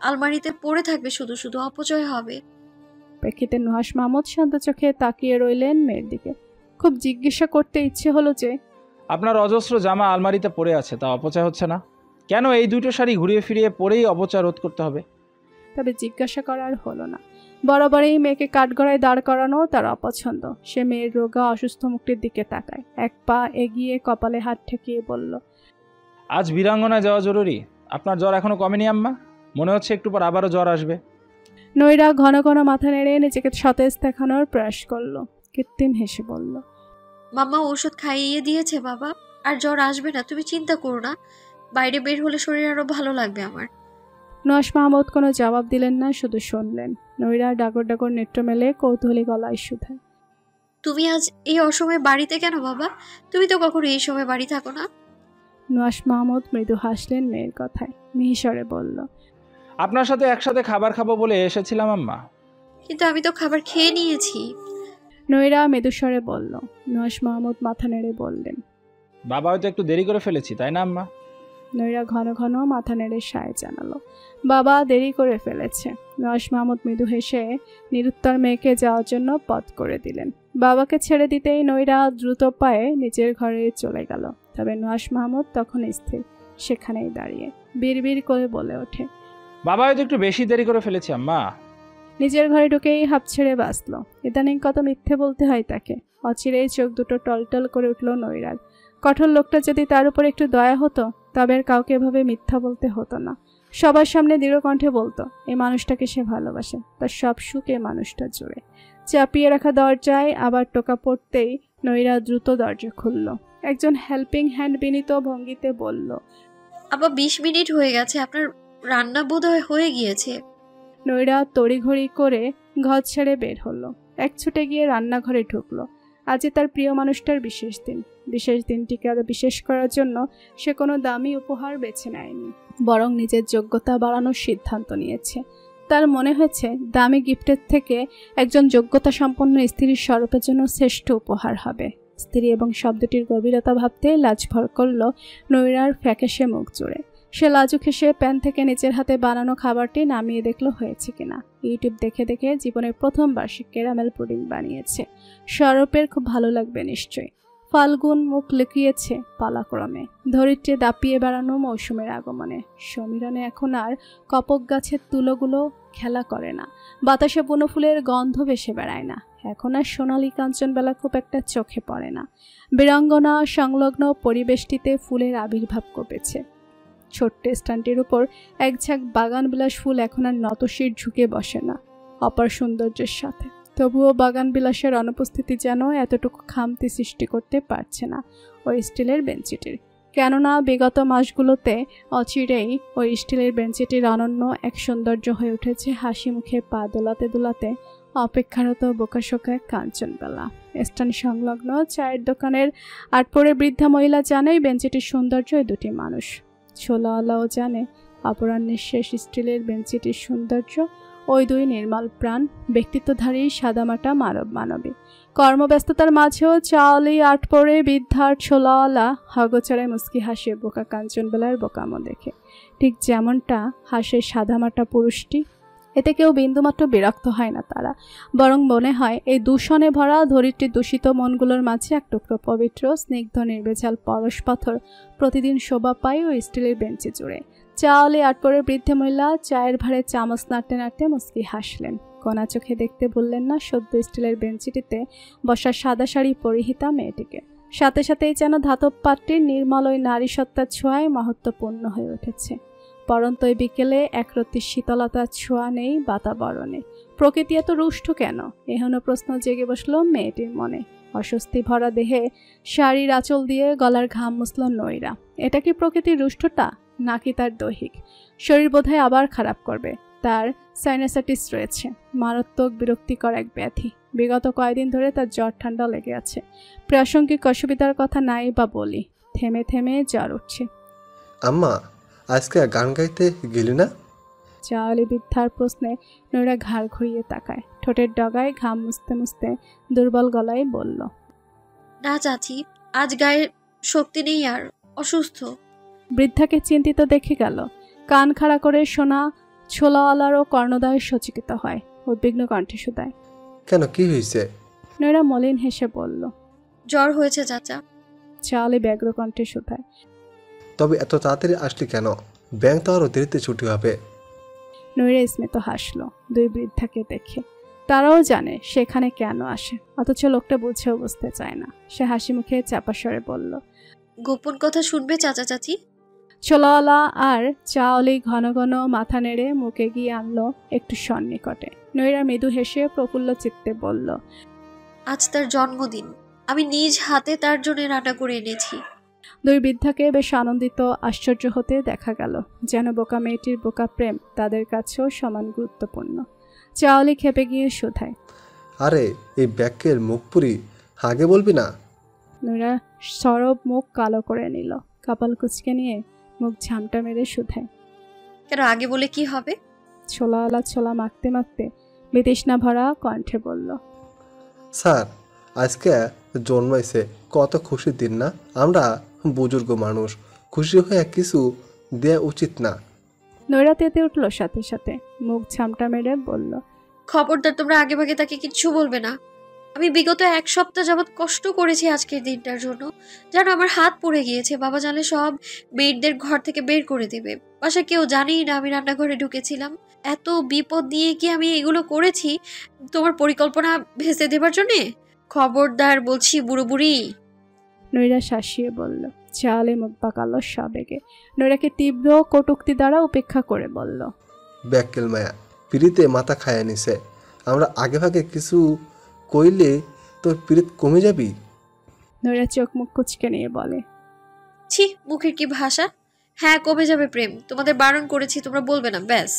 আলমারিতে পড়ে থাকবে, শুধু শুধু অপচয় হবে। প্রেক্ষিতে নুহাশ মাহমুদ শান্ত চোখে তাকিয়ে রইলেন মেয়ের দিকে। খুব জিজ্ঞাসা করতে ইচ্ছে হলো যে, আপনার অজস্র জামা আলমারিতে পড়ে আছে, তা অপচয় হচ্ছে না? কেন এই দুটো শাড়ি ঘুরিয়ে ফিরিয়ে পরেই অপচয় রোধ করতে হবে? তবে জিজ্ঞাসা করার হলো না। বরাবরই মেয়েকে কাঠগড়ায় দাঁড় করানো তার অপছন্দ। সে মেয়ের রোগা অসুস্থ মুখটির দিকে তাকায়, এক পা এগিয়ে কপালে হাত ঠেকিয়ে বলল। আজ বীরাঙ্গনায় যাওয়া জরুরি। আপনার জ্বর এখনো কমেনি আম্মা? মনে হচ্ছে একটু পর আবারও জ্বর আসবে। নৈরা ঘন ঘন মাথা নেড়ে নিজেকে সতেজ দেখানোর প্রয়াস করলো। কৃত্রিম হেসে বলল। মাম্মা ওষুধ খাইয়ে দিয়েছে বাবা, আর জ্বর আসবে না, তুমি চিন্তা করো না। বাইরে বের হলে শরীর আরো ভালো লাগবে আমার। নওয়াজ মাহমুদ কোনো জবাব দিলেন না, শুধু শুনলেন। নইরা ডাগর ডাগর নেত্র মেলে কৌতূহলী গলায় শুধায়, তুমি আজ এই অসময়ে বাড়িতে কেন বাবা? তুমি তো কখনো এই সময় বাড়ি থাকো না। নওয়াজ মাহমুদ মৃদু হাসলেন মেয়ের কথায়, মিহিসরে বলল, আপনার সাথে একসাথে খাবার খাবো বলে এসেছিলাম আম্মা। কিন্তু আমি তো খাবার খেয়ে নিয়েছি। নইরা মৃদুস্বরে বলল। নওয়াজ মাহমুদ মাথা নেড়ে বললেন, বাবা হয়তো একটু দেরি করে ফেলেছি, তাই না আম্মা? নইরা ঘন ঘন মাথা নেড়ে সায় জানালো, বাবা দেরি করে ফেলেছে। নওয়াজ মাহমুদ মৃদু হেসে নিরুত্তর মেয়েকে যাওয়ার জন্য পথ করে দিলেন। বাবাকে ছেড়ে দিতেই নইরা দ্রুত পায়ে নিজের ঘরে চলে গেল। তবে নওয়াজ মাহমুদ তখন স্থির সেখানেই দাঁড়িয়ে বিড়বিড় করে বলে ওঠে, বাবা হয়তো একটু বেশি দেরি করে ফেলেছি আম্মা। নিজের ঘরে ঢুকেই হাঁপ ছেড়ে বাঁচল। ইদানিং কত মিথ্যে বলতে হয় তাকে। অচিরেই চোখ দুটো টলটল করে উঠল নৈরার। কঠোর লোকটা যদি তার উপর একটু দয়া হতো, তবে আর কাউকে এভাবে মিথ্যা বলতে হতো না। সবার সামনে দৃঢ় কণ্ঠে বলতো এই মানুষটাকে সে ভালোবাসে, তার সব সুখ এই মানুষটা জুড়ে। চাপিয়ে রাখা দরজায় আবার টোকা পড়তেই নৈরা দ্রুত দরজা খুলল। একজন হেল্পিং হ্যান্ড বিনীত ভঙ্গিতে বলল, আবার 20 মিনিট হয়ে গেছে, আপনার রান্না বোধহয় হয়ে গিয়েছে। নৈরা তড়িঘড়ি করে ঘর ছেড়ে বের হলো। এক ছুটে গিয়ে রান্নাঘরে ঢুকলো। আজই তার প্রিয় মানুষটার বিশেষ দিন। বিশেষ দিনটিকে আরো বিশেষ করার জন্য সে কোনো দামি উপহার বেছে নেয়নি, বরং নিজের যোগ্যতা বাড়ানোর সিদ্ধান্ত নিয়েছে। তার মনে হয়েছে দামি গিফটের থেকে একজন যোগ্যতা সম্পন্ন স্ত্রীর স্বরূপের জন্য শ্রেষ্ঠ উপহার হবে। স্ত্রী এবং শব্দটির গভীরতা ভাবতে লাজ ভর করল নৈরার ফ্যাকাশে মুখ জুড়ে। সে লাজুক হেসে প্যান থেকে নিজের হাতে বানানো খাবারটি নামিয়ে দেখলো হয়েছে কিনা। ইউটিউব দেখে দেখে জীবনের প্রথমবার সে ক্যারামেল পুডিং বানিয়েছে। স্বরূপের খুব ভালো লাগবে নিশ্চয়ই। ফাল্গুন মুখ লুকিয়েছে পালাক্রমে, ধরিত্রী দাপিয়ে বেড়ানো মৌসুমের আগমনে। সমীরণে এখন আর কপক গাছের তুলোগুলো খেলা করে না, বাতাসে বনফুলের গন্ধ ভেসে বেড়ায় না। এখন আর সোনালি কাঞ্চনবেলা খুব একটা চোখে পড়ে না। বীরাঙ্গনা সংলগ্ন পরিবেশটিতে ফুলের আবির্ভাব কমেছে। ছোট্ট স্ট্যান্ডটির উপর এক ঝাঁক বাগানবিলাস ফুল এখন আর নতশির ঝুঁকে বসে না অপার সৌন্দর্যের সাথে। তবুও বাগানবিলাসের অনুপস্থিতি যেন এতটুকু খামতি সৃষ্টি করতে পারছে না ওই স্টিলের বেঞ্চিটির। কেননা বিগত মাসগুলোতে অচিরেই ওই স্টিলের বেঞ্চিটির অনন্য এক সৌন্দর্য হয়ে উঠেছে হাসি মুখে পা দোলাতে দোলাতে অপেক্ষারত বোকাশোকা কাঞ্চনবেলা। স্ট্যান্ড সংলগ্ন চায়ের দোকানের আটপরে বৃদ্ধা মহিলা জানেই বেঞ্চিটির সৌন্দর্য ওই দুটি মানুষ। ছোলাওয়ালাও জানে অপরাহ্নের শেষ স্টিলের বেঞ্চিটির সৌন্দর্য ওই দুই নির্মল প্রাণ ব্যক্তিত্বধারী সাদামাটা মানবী। কর্মব্যস্ততার মাঝেও চাওয়ালি আট পরে বৃদ্ধার ছোলাওয়ালা হগচারে মুস্কি হাসে বোকা কাঞ্চনবেলার বোকামো দেখে, ঠিক যেমনটা হাসে সাদামাটা পুরুষটি। এতে কেউ বিন্দুমাত্র বিরক্ত হয় না তারা, বরং মনে হয় এই দূষণে ভরা ধরিত্রী দূষিত মনগুলোর মাঝে এক টুকরো পবিত্র স্নিগ্ধ নির্বেজাল পরশ পাথর প্রতিদিন শোভা পায় ওই স্টিলের বেঞ্চে জুড়ে। চাওয়ালে আটপরে বৃদ্ধ মহিলা চায়ের ভারে চামচ নাড়তে নাড়তে মুস্কি হাসলেন। কোনা চোখে দেখতে বললেন না সদ্য স্টিলের বেঞ্চিটিতে বসা সাদা শাড়ি পরিহিতা মেয়েটিকে। সাথে সাথেই যেন ধাতব পাত্রীর নির্মল ওই নারী সত্তার ছোঁয়ায় মহত্বপূর্ণ হয়ে উঠেছে। পরন্ত ওই বিকেলে একরত্তি শীতলতার ছোঁয়া নেই বাতাবরণে। প্রকৃতি এত রুষ্ট কেন? এহেন প্রশ্ন জেগে বসল মেয়েটির মনে। অস্বস্তি ভরা দেহে শাড়ির আঁচল দিয়ে গলার ঘাম মুছল নৈরা। এটা কি প্রকৃতির রুষ্টতা, নাকি তার দৈহিক? শরীর বোধহয় আবার খারাপ করবে। তার সাইনাসাইটিস রয়েছে, মারাত্মক বিরক্তিকর এক ব্যাধি। বিগত কয়েকদিন ধরে তার জ্বর ঠান্ডা লেগে আছে। প্রাসঙ্গিক অসুবিধার কথা নাই বা বলি, থেমে থেমে জ্বর উঠছে। আম্মা, আজকে গান গাইতে গেলি না? চাওয়ালি বৃদ্ধার প্রশ্নে নৈরা ঘাড় ঘুরিয়ে তাকায়। ঠোঁটের ডগায় ঘাম মুছতে মুছতে দুর্বল গলায় বলল, না চাচি, আজ গায়ে শক্তি নেই, আর অসুস্থ। বৃদ্ধাকে চিন্তিত দেখে গেল। কান খাড়া করে শোনা ছোলাওয়ালারও কর্ণদয় সচকিত হয়, উদ্বিগ্ন কণ্ঠে শুধায়, কেন, কি হয়েছে? নৈরা মলিন হেসে বলল, জ্বর হয়েছে চাচা। চাওয়ালি ব্যগ্র কণ্ঠে শুধায়, তবে এত তাড়াতাড়ি আসলি কেন? ব্যাংক তো আরো দেরিতে ছুটি হবে। নৈরা স্মিত হাসলো দুই বৃদ্ধাকে দেখে। তারাও জানে সেখানে কেন আসে, অথচ লোকটা বুঝেও বুঝতে চায় না। সে হাসি মুখে চাপা স্বরে বলল, গোপন কথা শুনবে চাচা চাচি? ছোলাওয়ালা আর চাওয়ালি ঘন ঘন মাথা নেড়ে মুখে গিয়ে আনলো একটু সন্নিকটে। নৈরা মৃদু হেসে প্রফুল্ল চিত্তে বলল, আজ তার জন্মদিন, আমি নিজ হাতে তার জন্য রান্না করে এনেছি। দুই বৃদ্ধাকে বেশ আনন্দিত আশ্চর্য হতে দেখা গেল, যেন বোকা মেয়েটির বোকা প্রেম তাদের কাছেও সমান গুরুত্বপূর্ণ। চাওয়ালি খেপে গিয়ে শুধায়, আরে এই ব্যাকের মুখ পুরি আগে বলবি না? নৈরা সরব মুখ কালো করে নিল, কপাল কুচকে নিয়ে মুখ ঝামটা মেরে শুধায়, কেন আগে বলে কি হবে? ছোলাওয়ালা ছোলা মাখতে মাখতে বিতৃষ্ণা ভরা কণ্ঠে বলল, স্যার আজকে জন্মাইছে, কত খুশির দিন না? আমরা বুজুর্গ মানুষ, খুশি হয়ে কিছু দেয়া উচিত না? নৈরা তেতে উঠল সাথে সাথে, মুখ ঝামটা মেরে বলল, খবরদার তোমরা আগে ভাগে তাকে কিচ্ছু বলবে না। আমি বিগত 1 সপ্তাহ যাবৎ কষ্ট করেছি আজকের দিনটার জন্য, যেন আমার হাত পড়ে গিয়েছে। বাবা জানলে সব মেয়েদের ঘর থেকে বের করে দেবে। বাসায় কেউ জানেই না আমি রান্নাঘরে ঢুকেছিলাম। এত বিপদ নিয়ে কি আমি এগুলো করেছি তোমার পরিকল্পনা ভেস্তে দেবার জন্যে? খবরদার বলছি বুড়ো বুড়ি। নৈরা শাসিয়ে বলল। চালে মুখ পাকালো সাবেগে। নৈরাকে তীব্র কটূক্তি দ্বারা উপেক্ষা করে বলল, ব্যাকেল মায়া পিড়িতে মাথা খায়া নিছে। আমরা আগে ভাগে কিছু কইলে তোর পিড়িত কমে যাবি? নৈরা চোখ মুখ কুচকে নিয়ে বলে, ছি, মুখের কি ভাষা! হ্যাঁ, কমে যাবে প্রেম। তোমাদের বারণ করেছি, তোমরা বলবে না, ব্যাস।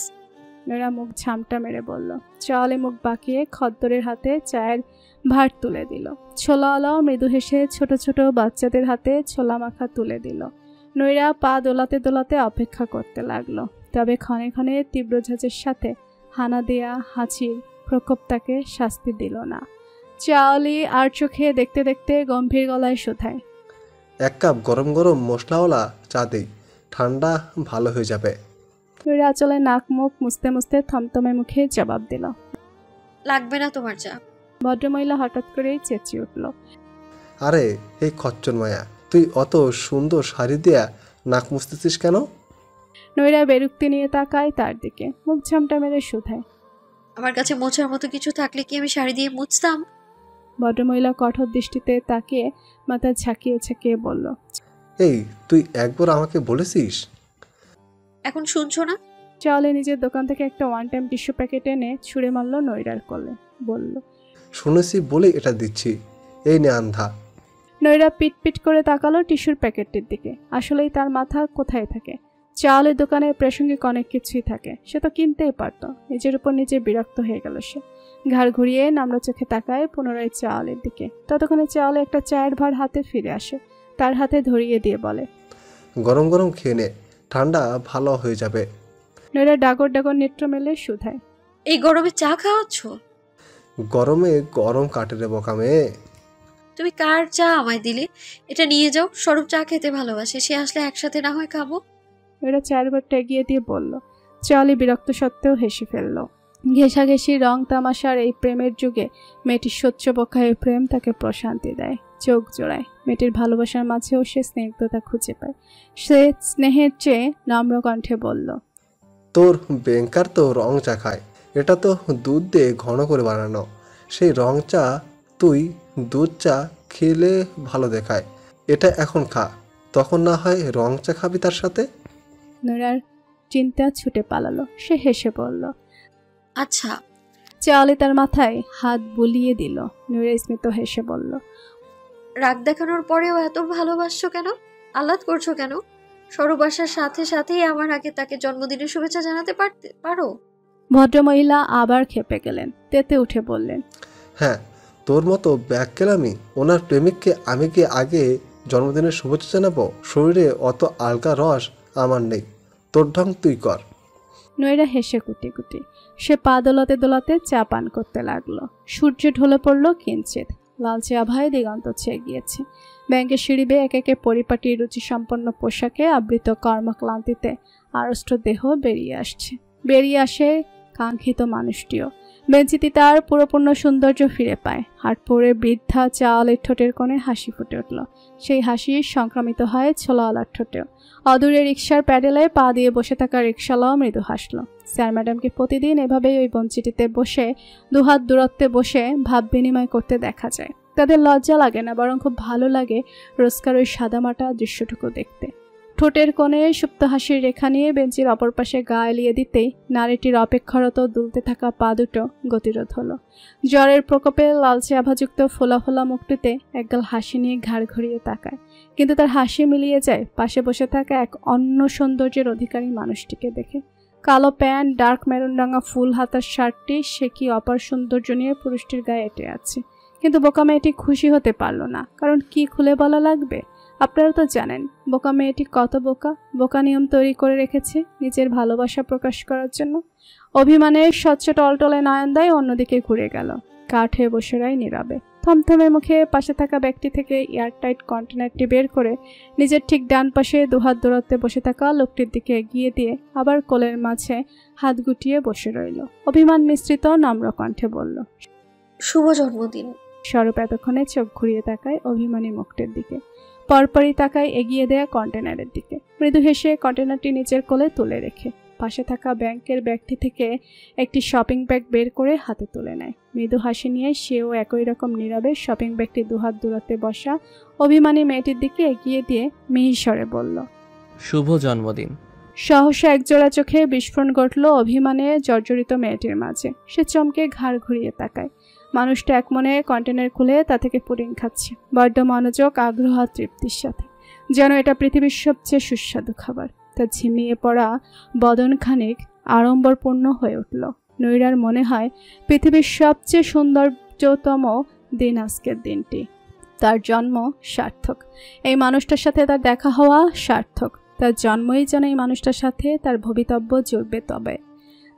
নৈরা মুখ ঝামটা মেরে বলল। চালে মুখ বাঁকিয়ে খদ্দরের হাতে চায়ের ভাত তুলে দিল। ছোলাওয়ালাও মৃদু হেসে ছোট ছোট বাচ্চাদের হাতে ছোলা মাখা তুলে দিল। নৈরা পা দোলাতে দোলাতে অপেক্ষা করতে লাগলো। তবে ক্ষণে ক্ষণে তীব্র ঝাঁজের সাথে হানা দেয়া হাঁচির প্রকোপ তাকে শাস্তি দিল না। চাওয়ালি আর চোখে দেখতে দেখতে গম্ভীর গলায় শোধায়, 1 কাপ গরম গরম মশলাওয়ালা চা দেই, ঠান্ডা ভালো হয়ে যাবে। নৈরা আঁচলে নাক মুখ মুছতে মুছতে থমথমে মুখে জবাব দিল, লাগবে না তোমার চা। ভদ্রমহিলা হঠাৎ করেই চেঁচিয়ে উঠল, আরে এই খচ্চর মায়া, তুই অত সুন্দর শাড়ি দেয়া নাক মুছতেছিস কেন? নৈরা বেরুক্তি নিয়ে তাকায় তার দিকে, মুখ ঝামটা মেরে শুধায়, আমার কাছে মোছার মতো কিছু থাকলে কি আমি শাড়ি দিয়ে মুছতাম? ভদ্রমহিলা কঠোর দৃষ্টিতে তাকিয়ে মাথা ঝাঁকিয়ে ঝাঁকিয়ে বলল, এই তুই একবার আমাকে বলেছিস? এখন শুনছো না? চাওয়ালে নিজের দোকান থেকে একটা 1 টাইম টিস্যু প্যাকেট এনে ছুঁড়ে মারল নৈরার কোলে, বলল, শুনেছি বলে এটা দিচ্ছি, এই নে আন্ধা। নৈরা পিট পিট করে তাকালো টিস্যুর প্যাকেটটির দিকে। আসলেই তার মাথা কোথায় থাকে? চাওয়ালের দোকানে প্রাসঙ্গিক অনেক কিছুই থাকে, সে তো কিনতেই পারত। নিজের উপর নিজে বিরক্ত হয়ে গেল সে। ঘাড় ঘুরিয়ে নামলো চোখে তাকায় পুনরায় চাওয়ালের দিকে। ততক্ষণে চাওয়ালে একটা চায়ের ভার হাতে ফিরে আসে, তার হাতে ধরিয়ে দিয়ে বলে, গরম গরম খেয়ে নে, ঠান্ডা ভালো হয়ে যাবে। নৈরা ডাগর ডাগর নেত্র মেলে শুধায়, এই গরমে চা খাওয়াচ্ছ? গরমে গরম কাটে রে বোকা মেয়ে। তুমি কার চা আমায় দিলে? এটা নিয়ে যাও, স্বরূপ চা খেতে ভালোবাসে, সে আসলে একসাথে না হয় খাবো। নৈরা চায়ের ভারটা এগিয়ে দিয়ে বলল। চাওয়ালি বিরক্ত সত্ত্বেও হেসে ফেলল। ঘেঁষাঘেঁষি রং তামাশার এই প্রেমের যুগে মেয়েটির স্বচ্ছ বক্ষায় প্রেম তাকে প্রশান্তি দেয়, চোখ জোড়ায়। মেয়েটির ভালোবাসার মাঝেও সে স্নিগ্ধতা খুঁজে পায়। সে স্নেহের চেয়ে নম্র কণ্ঠে বলল, তোর ব্যাংকার তো রং চা খায়, এটা তো দুধ দিয়ে ঘন করে বানানো। সেই রং চা তুই দুধ চা খেলে ভালো দেখায়, এটা এখন খা, তখন না হয় রং চা খাবি তার সাথে। নৈরার চিন্তা ছুটে পালালো। সে হেসে বলল, আচ্ছা। চাওয়ালি তার মাথায় হাত বুলিয়ে দিল। নৈরা স্মিত হেসে বলল, রাগ দেখানোর পরেও এত ভালোবাসছো কেন? আহ্লাদ করছো কেন? স্বরূপ আসার সাথে সাথেই আমার আগে তাকে জন্মদিনের শুভেচ্ছা জানাতে পারো? ভদ্রমহিলা আবার খেপে গেলেন, তেতে উঠে বললেন, হ্যাঁ, তোর মতো ব্যাককেলামি ওনার প্রেমিককে আমি কি আগে জন্মদিনের শুভেচ্ছা জানাবো? শরীরে অত আলগা রস আমার নেই, তোর ঢং তুই কর। নৈরা হেসে কুটি কুটি। সে পা দোলাতে দোলাতে চা পান করতে লাগলো। সূর্য ঢলে পড়ল কিঞ্চিত, লালচে আভায় দিগন্ত ছেয়ে গিয়েছে। ব্যাংকের সিঁড়ি বেয়ে এক একে পরিপাটি রুচিসম্পন্ন পোশাকে আবৃত কর্মক্লান্তিতে আড়ষ্ট দেহ বেরিয়ে আসে কাঙ্ক্ষিত মানুষটিও। বেঞ্চিটি তার পুরোপূর্ণ সৌন্দর্য ফিরে পায়। হাট পরে বৃদ্ধা চাওয়ালের ঠোঁটের কোণে হাসি ফুটে উঠল। সেই হাসি সংক্রামিত হয় ছোলাওয়ালার ঠোঁটেও। অদূরে রিকশার প্যাডেলে পা দিয়ে বসে থাকা রিকশালাও মৃদু হাসল। স্যার ম্যাডামকে প্রতিদিন এভাবেই ওই বেঞ্চিটিতে বসে, দুহাত দূরত্বে বসে ভাব বিনিময় করতে দেখা যায়। তাদের লজ্জা লাগে না, বরং খুব ভালো লাগে রোজকার ওই সাদামাটা দৃশ্যটুকু দেখতে। ঠোঁটের কোণে সুপ্ত হাসির রেখা নিয়ে বেঞ্চির অপর পাশে গা এলিয়ে দিতেই নারীটির অপেক্ষারত দুলতে থাকা পা দুটো গতিরোধ হলো। জ্বরের প্রকোপে লালচে আভাযুক্ত ফোলা ফোলা মুখটিতে একগাল হাসি নিয়ে ঘাড় ঘুরিয়ে তাকায়, কিন্তু তার হাসি মিলিয়ে যায় পাশে বসে থাকা এক অন্য সৌন্দর্যের অধিকারী মানুষটিকে দেখে। কালো প্যান্ট, ডার্ক মেরুন রাঙা ফুল হাতার শার্টটি সে কি অপার সৌন্দর্য নিয়ে পুরুষটির গায়ে এঁটে আছে। কিন্তু বোকা মেয়েটি খুশি হতে পারল না, কারণ কি খুলে বলা লাগবে? আপনারা তো জানেন বোকা মেয়েটি কত বোকা। বোকা নিয়ম তৈরি করে রেখেছে নিজের ভালোবাসা প্রকাশ করার জন্য। অভিমানের স্বচ্ছ টলটলে নয়নদায় অন্যদিকে ঘুরে গেল। কাঠ হয়ে বসে রয় নীরবে। থমথমে মুখে পাশে থাকা ব্যক্তি থেকে এয়ারটাইট কন্টেনারটি বের করে নিজের ঠিক ডান পাশে দুহাত দূরত্বে বসে থাকা লোকটির দিকে এগিয়ে দিয়ে আবার কোলের মাঝে হাত গুটিয়ে বসে রইল। অভিমান মিশ্রিত নম্র কণ্ঠে বলল, শুভ জন্মদিন। স্বরূপ এতক্ষণে চোখ ঘুরিয়ে তাকায় অভিমানী মুখটির দিকে, পরপরই তাকায় এগিয়ে দেয়া কন্টেনারের দিকে। মৃদু হেসে কন্টেনারটি নিচের কোলে তুলে রেখে পাশে থাকা ব্যাংকের ব্যাগটি থেকে একটি শপিং ব্যাগ বের করে হাতে তুলে নেয়। মৃদু হাসি নিয়ে সেও একই রকম নীরবে শপিং ব্যাগটি দুহাত দূরত্বে বসা অভিমানী মেয়েটির দিকে এগিয়ে দিয়ে মিহিস্বরে বলল, শুভ জন্মদিন। সহসা একজোড়া চোখে বিস্ফোরণ ঘটল অভিমানে জর্জরিত মেয়েটির মাঝে। সে চমকে ঘাড় ঘুরিয়ে তাকায়। মানুষটা এক মনে কন্টেনার খুলে তা থেকে পুডিং খাচ্ছে, বড্ড মনোযোগ, আগ্রহ আর তৃপ্তির সাথে, যেন এটা পৃথিবীর সবচেয়ে সুস্বাদু খাবার। তার ঝিমিয়ে পড়া বদন খানিক আড়ম্বরপূর্ণ হয়ে উঠল। নৈরার মনে হয় পৃথিবীর সবচেয়ে সৌন্দর্যতম দিন আজকের দিনটি। তার জন্ম সার্থক, এই মানুষটার সাথে তার দেখা হওয়া সার্থক। তার জন্মই যেন এই মানুষটার সাথে তার ভবিতব্য জুড়বে। তবে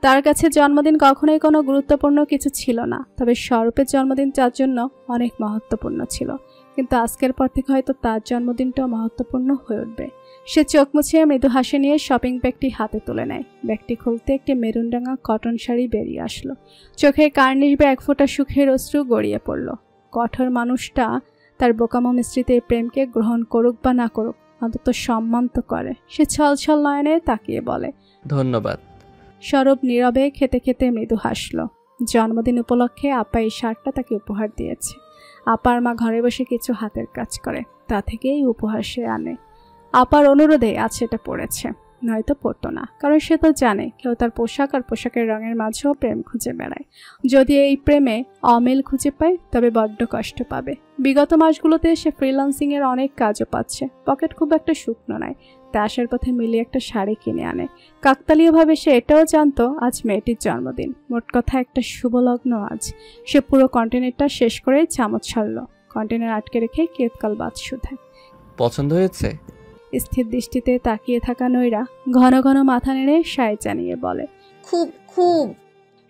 তার কাছে জন্মদিন কখনোই কোনো গুরুত্বপূর্ণ কিছু ছিল না, তবে স্বরূপের জন্মদিন তার জন্য অনেক মহত্বপূর্ণ ছিল। কিন্তু আজকের পর থেকে হয়তো তার জন্মদিনটাও মহত্বপূর্ণ হয়ে উঠবে। সে চোখ মুছিয়ে মৃদু হাসি নিয়ে শপিং ব্যাগটি হাতে তুলে নেয়। ব্যাগটি খুলতে একটি মেরুন রাঙা কটন শাড়ি বেরিয়ে আসলো। চোখে কার্নিশবে এক ফোঁটা সুখের অশ্রু গড়িয়ে পড়ল। কঠোর মানুষটা তার বোকামো মিশ্রিত এই প্রেমকে গ্রহণ করুক বা না করুক, অন্তত সম্মান তো করে। সে ছলছল নয়নে তাকিয়ে বলে, ধন্যবাদ। স্বরূপ নীরবে খেতে খেতে মৃদু হাসল। জন্মদিন উপলক্ষে আপা এই শার্টটা তাকে উপহার দিয়েছে। আপার মা ঘরে বসে কিছু হাতের কাজ করে, তা থেকেই উপহার সে আনে। আপার অনুরোধে আজ সেটা পড়েছে, নয়তো পড়তো না, কারণ সে তো জানে কেউ তার পোশাক আর পোশাকের রঙের মাঝেও প্রেম খুঁজে বেড়ায়। যদি এই প্রেমে অমিল খুঁজে পায় তবে বড্ড কষ্ট পাবে। বিগত মাসগুলোতে সে ফ্রিল্যান্সিংয়ের অনেক কাজও পাচ্ছে, পকেট খুব একটা শুকনো নয়। তা আসার পথে মিলিয়ে একটা শাড়ি কিনে আনে। কাকতালীয়ভাবে সে এটাও জানতো আজ মেয়েটির জন্মদিন। মোট কথা একটা শুভ লগ্ন আজ। সে পুরো কন্টেনারটা শেষ করে চামচ ছাড়ল। কন্টেনার আটকে রেখে কেতকাল বাদ শুধায়। পছন্দ হয়েছে? স্থির দৃষ্টিতে তাকিয়ে থাকা নৈরা ঘন ঘন মাথা নেড়ে সায় জানিয়ে বলে, খুব খুব।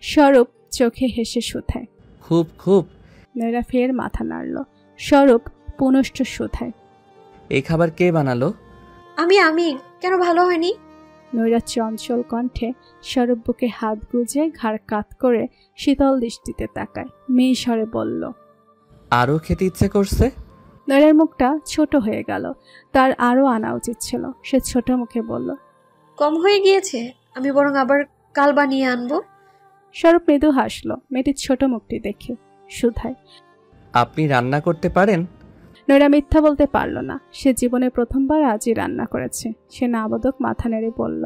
স্বরূপ চোখে হেসে শুধায়, খুব খুব। নৈরা ফের মাথা নাড়ল। স্বরূপ পুনশ্চ শুধায়, এই খাবার কে বানালো? আমি কেন ভালো হয়নি? নৈরা চঞ্চল কণ্ঠে স্বরূপ বুকে হাত গুজে ঘাড় কাত করে শীতল দৃষ্টিতে তাকায়। মেয়ে স্বরে বলল, আরও খেতে ইচ্ছে করছে। নৈরার মুখটা ছোট হয়ে গেল। তার আরও আনা উচিত ছিল। সে ছোট মুখে বলল, কম হয়ে গিয়েছে, আমি বরং আবার কাল বানিয়ে আনবো। স্বরূপ মৃদু হাসল মেয়েটির ছোট মুখটি দেখে। শুধায়, আপনি রান্না করতে পারেন? নৈরা মিথ্যা বলতে পারল না। সে জীবনে প্রথমবার আজই রান্না করেছে। সে নাবোধক মাথা নেড়ে বলল,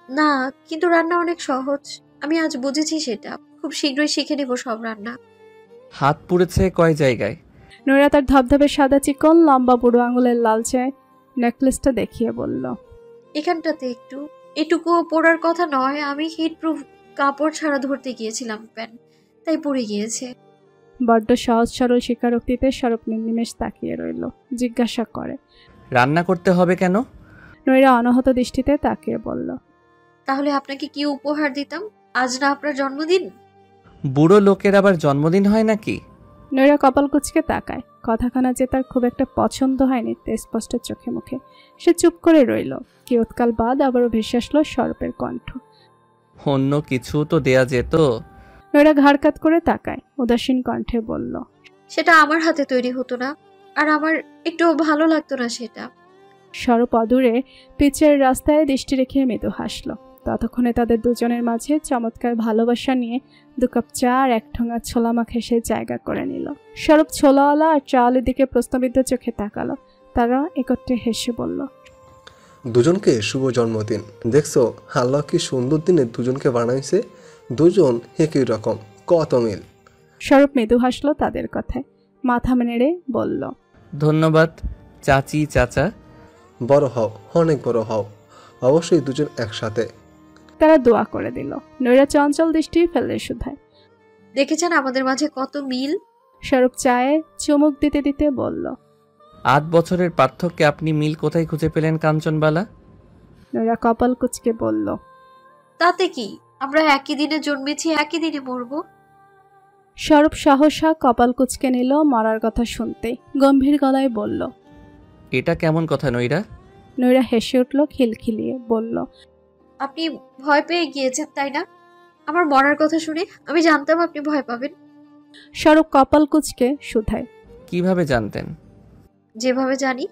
না, কিন্তু রান্না অনেক সহজ। আমি আজ বুঝেছি সেটা। খুব শীঘ্রই শিখে নেব সব রান্না। হাত পুড়েছে কয় জায়গায়? নৈরা তার ধবধবে সাদা চিকন লম্বা বুড়ো আঙুলের লালচে নেকলেসটা দেখিয়ে বলল, এখানটাতে একটু। এটুকুও পড়ার কথা নয়। আমি হিটপ্রুফ কাপড় ছাড়া ধরতে গিয়েছিলাম প্যান, তাই পড়ে গিয়েছে। বড্ড সহজ সরল স্বীকারোক্তিতে স্বরূপ নির্নিমেষ তাকিয়ে রইল। জিজ্ঞাসা করে, রান্না করতে হবে কেন? নৈরা অনাহত দৃষ্টিতে তাকিয়ে বলল, তাহলে আপনাকে কি উপহার দিতাম? আজ না আপনার জন্মদিন? বুড়ো লোকের আবার জন্মদিন হয় নাকি? নৈরা কপাল কুঁচকে তাকায়। কথাখানা যে তার খুব একটা পছন্দ হয়নি তা স্পষ্ট চোখে মুখে। সে চুপ করে রইল। কিয়ৎকাল বাদ আবারও ভেসে আসলো স্বরূপের কণ্ঠ, অন্য কিছু তো দেয়া যেত। নৈরা ঘাড় কাত করে তাকায়। উদাসীন কণ্ঠে বলল, সেটা আমার হাতে তৈরি হতো না, আর আমার একটু ভালো লাগতো না সেটা। স্বরূপ অদূরে পিচের রাস্তায় দৃষ্টি রেখে মৃদু হাসল। ততক্ষণে তাদের দুজনের মাঝে চমৎকার ভালোবাসা নিয়ে 2 কাপ চা আর 1 ঠোঙা ছোলা মাখা সে জায়গা করে নিল। স্বরূপ ছোলাওয়ালা আর চাওয়ালের দিকে প্রশ্নবিদ্ধ চোখে তাকালো। তারা একত্রে হেসে বলল, দুজনকে শুভ জন্মদিন। দেখছো আল্লাহ কি সুন্দর দিনে দুজনকে বানাইছে, দুজন একই রকম, কত মিল। স্বরূপ মৃদু হাসলো তাদের কথায়, মাথা নেড়ে বলল, ধন্যবাদ চাচি চাচা। বড় হও, অনেক বড় হও, অবশ্যই দুজন একসাথে। তারা দোয়া করে দিল। নৈরা চঞ্চল দৃষ্টি ফেললে শুধায়, দেখেছেন আমাদের মাঝে কত মিল। স্বরূপ চায়ে চুমুক দিতে দিতে বলল, 8 বছরের পার্থক্যে আপনি মিল কোথায় খুঁজে পেলেন কাঞ্চনবালা? নৈরা কপাল কুঁচকে বলল, তাতে কি, আমরা একই দিনে জন্মেছি, একই দিনে মরবো। স্বরূপ সহসা কপাল কুঁচকে নিল মরার কথা শুনতেই, গম্ভীর গলায় বলল, এটা কেমন কথা নৈরা? নৈরা হেসে উঠল খিলখিলিয়ে, বলল, আপনি ভয় পেয়ে গিয়েছেন তাই না আমার মরার কথা শুনে? আমি জানতাম আপনি ভয় পাবেন। স্বরূপ কপাল কুঁচকে শুধায়, কিভাবে জানতেন? যেভাবে জানি,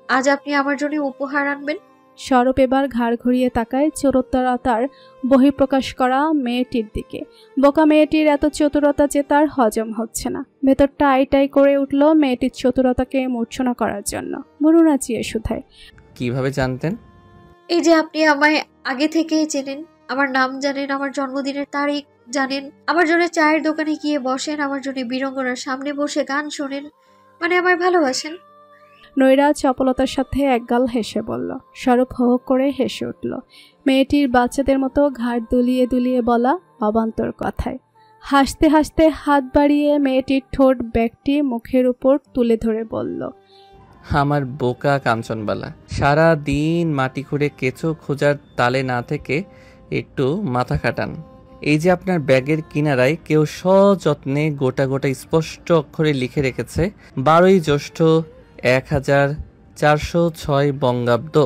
আজ আপনি আমার জন্য উপহার আনবেন। স্বরূপ এবার ঘাড় ঘুরিয়ে তাকায় চতুরতার বহিঃপ্রকাশ করা মেয়েটির দিকে। বোকা মেয়েটির এত চতুরতা যে তার হজম হচ্ছে না। ভেতরটা আইটাই করে উঠল মেয়েটির চতুরতাকে মূর্ছনা করার জন্য। মরু নাচিয়ে শুধায়, কিভাবে জানতেন? এই যে আপনি আমায় আগে থেকেই চেনেন, আমার নাম জানেন, আমার জন্মদিনের তারিখ জানেন, আমার জন্য চায়ের দোকানে গিয়ে বসেন, আমার জন্য বীরঙ্গনার সামনে বসে গান শোনেন, মানে আমায় ভালোবাসেন। নৈরা চপলতার সাথে একগাল হেসে বলল। স্বরূপ হো হো করে হেসে উঠল মেয়েটির বাচ্চাদের মতো ঘাড় দুলিয়ে দুলিয়ে বলা অবান্তর কথায়। হাসতে হাসতে হাত বাড়িয়ে মেয়েটির ঠোঁট ব্যাগটি মুখের উপর তুলে ধরে বলল, আমার বোকা কাঞ্চনবালা, সারা দিন মাটি খুঁড়ে কেঁচো খোঁজার তালে না থেকে একটু মাথা খাটান। এই যে আপনার ব্যাগের কিনারায় কেউ সযত্নে গোটা গোটা স্পষ্ট অক্ষরে লিখে রেখেছে 12ই জ্যৈষ্ঠ 1406 বঙ্গাব্দ।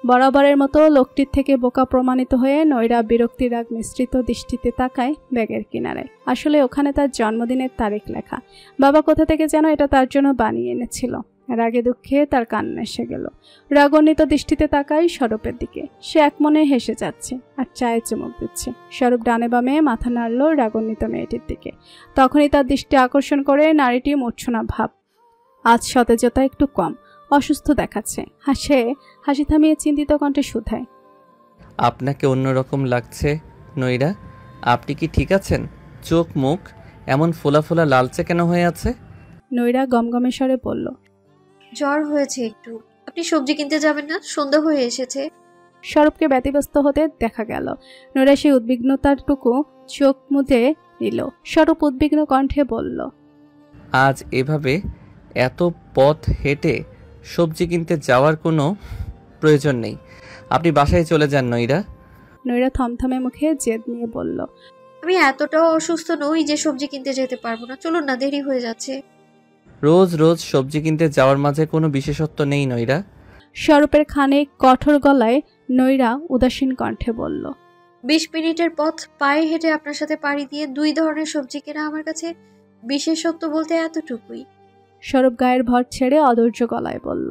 বরাবরের মতো লোকটির থেকে বোকা প্রমাণিত হয়ে নৈরা বিরক্তি রাগ মিশ্রিত দৃষ্টিতে তাকায় ব্যাগের কিনারায়। আসলে ওখানে তার জন্মদিনের তারিখ লেখা। বাবা কোথা থেকে যেন এটা তার জন্য বানিয়ে এনেছিল। রাগে দুঃখে তার কান্না এসে গেল। রাগান্বিত দৃষ্টিতে তাকায় স্বরূপের দিকে। সে একমনে হেসে যাচ্ছে আর চায়ে চুমুক দিচ্ছে। স্বরূপ ডানে বামে মাথা নাড়ল রাগান্বিত মেয়েটির দিকে। তখনই তার দৃষ্টি আকর্ষণ করে নারীটি মূর্ছনা ভাব। আজ সতেজতা একটু কম, অসুস্থ দেখাচ্ছে। হাসি থামিয়ে চিন্তিত কণ্ঠে শুধায়, আপনাকে অন্যরকম লাগছে নৈরা, আপনি কি ঠিক আছেন? চোখ মুখ এমন ফোলা ফোলা লালচে কেন হয়ে আছে? নৈরা গমগমে স্বরে বলল, জ্বর হয়েছে একটু। আপনি সবজি কিনতে যাবেন না? সন্ধ্যা হয়ে এসেছে। স্বরূপকে ব্যতিব্যস্ত হতে দেখা গেল। নৈরা সেই উদ্বিগ্নতারটুকু চোখ মুদে নিল। স্বরূপ উদ্বিগ্ন কণ্ঠে বলল, আজ এভাবে এত পথ হেঁটে সবজি কিনতে যাওয়ার কোনো প্রয়োজন নেই, আপনি বাসায় চলে যান নৈরা। নৈরা থমথমে মুখে জেদ নিয়ে বলল, আমি এতটাও অসুস্থ নই যে সবজি কিনতে যেতে পারবো না। চলুন না, দেরি হয়ে যাচ্ছে। রোজ রোজ সবজি কিনতে যাওয়ার মাঝে কোনো বিশেষত্ব নেই নৈরা। স্বরূপের খানিক কঠোর গলায় নৈরা উদাসীন কণ্ঠে বলল, 20 মিনিটের পথ পায়ে হেঁটে আপনার সাথে পাড়ি দিয়ে 2 ধরনের সবজি কেনা আমার কাছে বিশেষত্ব বলতে এতটুকুই। স্বরূপ গায়ের ভর ছেড়ে অধৈর্য গলায় বলল,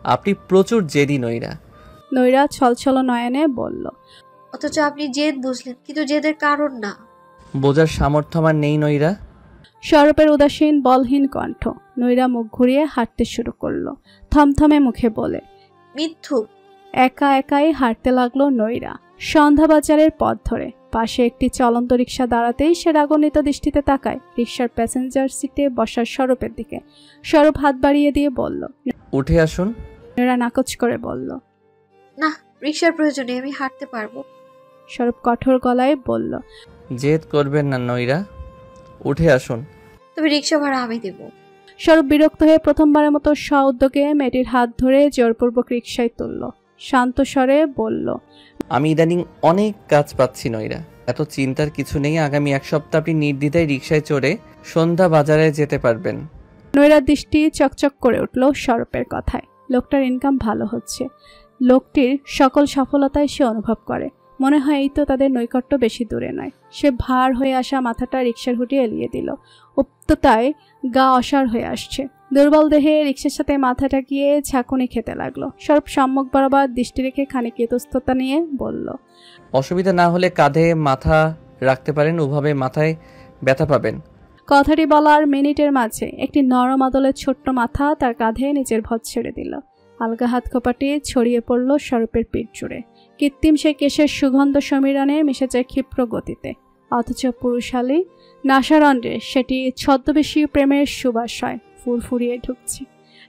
আপনি প্রচুর জেদি নৈরা। নৈরা ছলছল নয়নে বলল, অথচ আপনি জেদ বুঝলেন, কিন্তু জেদের কারণ না। বোঝার সামর্থ্য আমার নেই নৈরা। স্বরূপের উদাসীন বলহীন কণ্ঠ। নৈরা মুখ ঘুরিয়ে হাঁটতে শুরু করলো থমথমে মুখে বলে, মিথ্যুক। একা একাই হাঁটতে লাগলো নৈরা সন্ধ্যা বাজারের পথ ধরে। পাশে একটি চলন্ত রিক্সা দাঁড়াতেই সে রাগান্বিত দৃষ্টিতে তাকায় রিক্সার প্যাসেঞ্জার সিটে বসার স্বরূপের দিকে। স্বরূপ হাত বাড়িয়ে দিয়ে বলল, উঠে আসুন। নৈরা নাকচ করে বলল, না, রিক্সার প্রয়োজনে আমি হাঁটতে পারবো। স্বরূপ কঠোর গলায় বলল, জেদ করবেন না নৈরা, উঠে আসুন। তবে রিক্সা ভাড়া আমি দেব। স্বরূপ বিরক্ত হয়ে প্রথমবারের মতো স্ব-উদ্যোগে মেয়েটির হাত ধরে জোরপূর্বক রিক্সায় তুলল। শান্ত স্বরে বলল, আমি ইদানিং অনেক কাজ পাচ্ছি নৈরা, এত চিন্তার কিছু নেই। আগামী 1 সপ্তাহ আপনি নির্দ্বিধায় রিক্সায় চড়ে সন্ধ্যা বাজারে যেতে পারবেন। নৈরার দৃষ্টি চকচক করে উঠল স্বরূপের কথায়। লোকটার ইনকাম ভালো হচ্ছে। লোকটির সকল সফলতায় সে অনুভব করে। মনে হয় এই তো তাদের নৈকট্য বেশি দূরে নয়। সে ভার হয়ে আসা মাথাটা রিক্সার হুটে এলিয়ে দিল। উত্ততায় গা অসাড় হয়ে আসছে। দুর্বল দেহে রিক্সার সাথে মাথাটা গিয়ে ঝাঁকুনি খেতে লাগলো। স্বরূপ সম্মুখ বরাবর দৃষ্টি রেখে খানিক ইতস্ততা নিয়ে বলল, অসুবিধা না হলে কাঁধে মাথা রাখতে পারেন, ওভাবে মাথায় ব্যথা পাবেন। কথাটি বলার মিনিটের মাঝে একটি নরম আদলের ছোট্ট মাথা তার কাঁধে নিজের ভর ছেড়ে দিল। আলগা হাত কপাটে ছড়িয়ে পড়ল স্বরূপের পিঠ জুড়ে। কৃত্রিম সেই কেশের সুগন্ধ সমীরণে মিশে যায় ক্ষিপ্র গতিতে, অথচ পুরুষালী নাসারণ্ডে সেটি ছদ্মবেশী প্রেমের সুবাস হয়, ফুরফুরিয়ে ঢুকছে।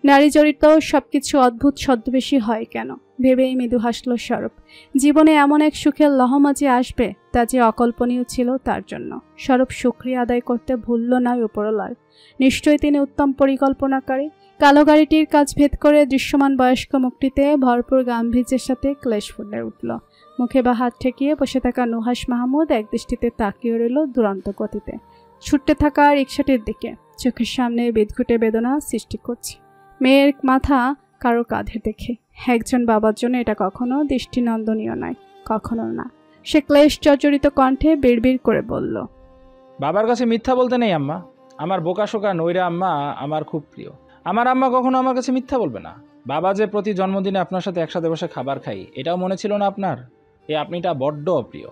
নারী জড়িত সবকিছু অদ্ভুত ছদ্মবেশী হয় কেন ভেবেই মৃদু হাসল স্বরূপ। জীবনে এমন এক সুখের লহমা যে আসবে তা যে অকল্পনীয় ছিল তার জন্য। স্বরূপ শুকরিয়া আদায় করতে ভুলল না উপরলার। নিশ্চয়ই তিনি উত্তম পরিকল্পনাকারী। কালো গাড়িটির কাজ ভেদ করে দৃশ্যমান বয়স্ক মুখটিতে ভরপুর গাম্ভীর্যের সাথে ক্লেশ ফুটে উঠল। মুখে বা হাত ঠেকিয়ে বসে থাকা নুহাশ মাহমুদ একদৃষ্টিতে তাকিয়ে রইল দুরন্ত গতিতে ছুটতে থাকা রিকশাটির দিকে। চোখের সামনে বিদঘুটে বেদনা সৃষ্টি করছে মেয়ের মাথা কারো কাঁধে দেখে। একজন বাবার জন্য এটা কখনো দৃষ্টিনন্দনীয় নয়, কখনো না। সে ক্লেশ জর্জরিত কণ্ঠে বিড়বিড় করে বলল, বাবার কাছে মিথ্যা বলতে নেই আম্মা। আমার বোকাশোকা নৈরা আম্মা আমার খুব প্রিয়। আমার আম্মা কখনো আমার কাছে মিথ্যা বলবে না। বাবা যে প্রতি জন্মদিনে আপনার সাথে একসাথে বসে খাবার খাই, এটাও মনে ছিল না আপনার? এই আপনিটা বড্ড অপ্রিয়।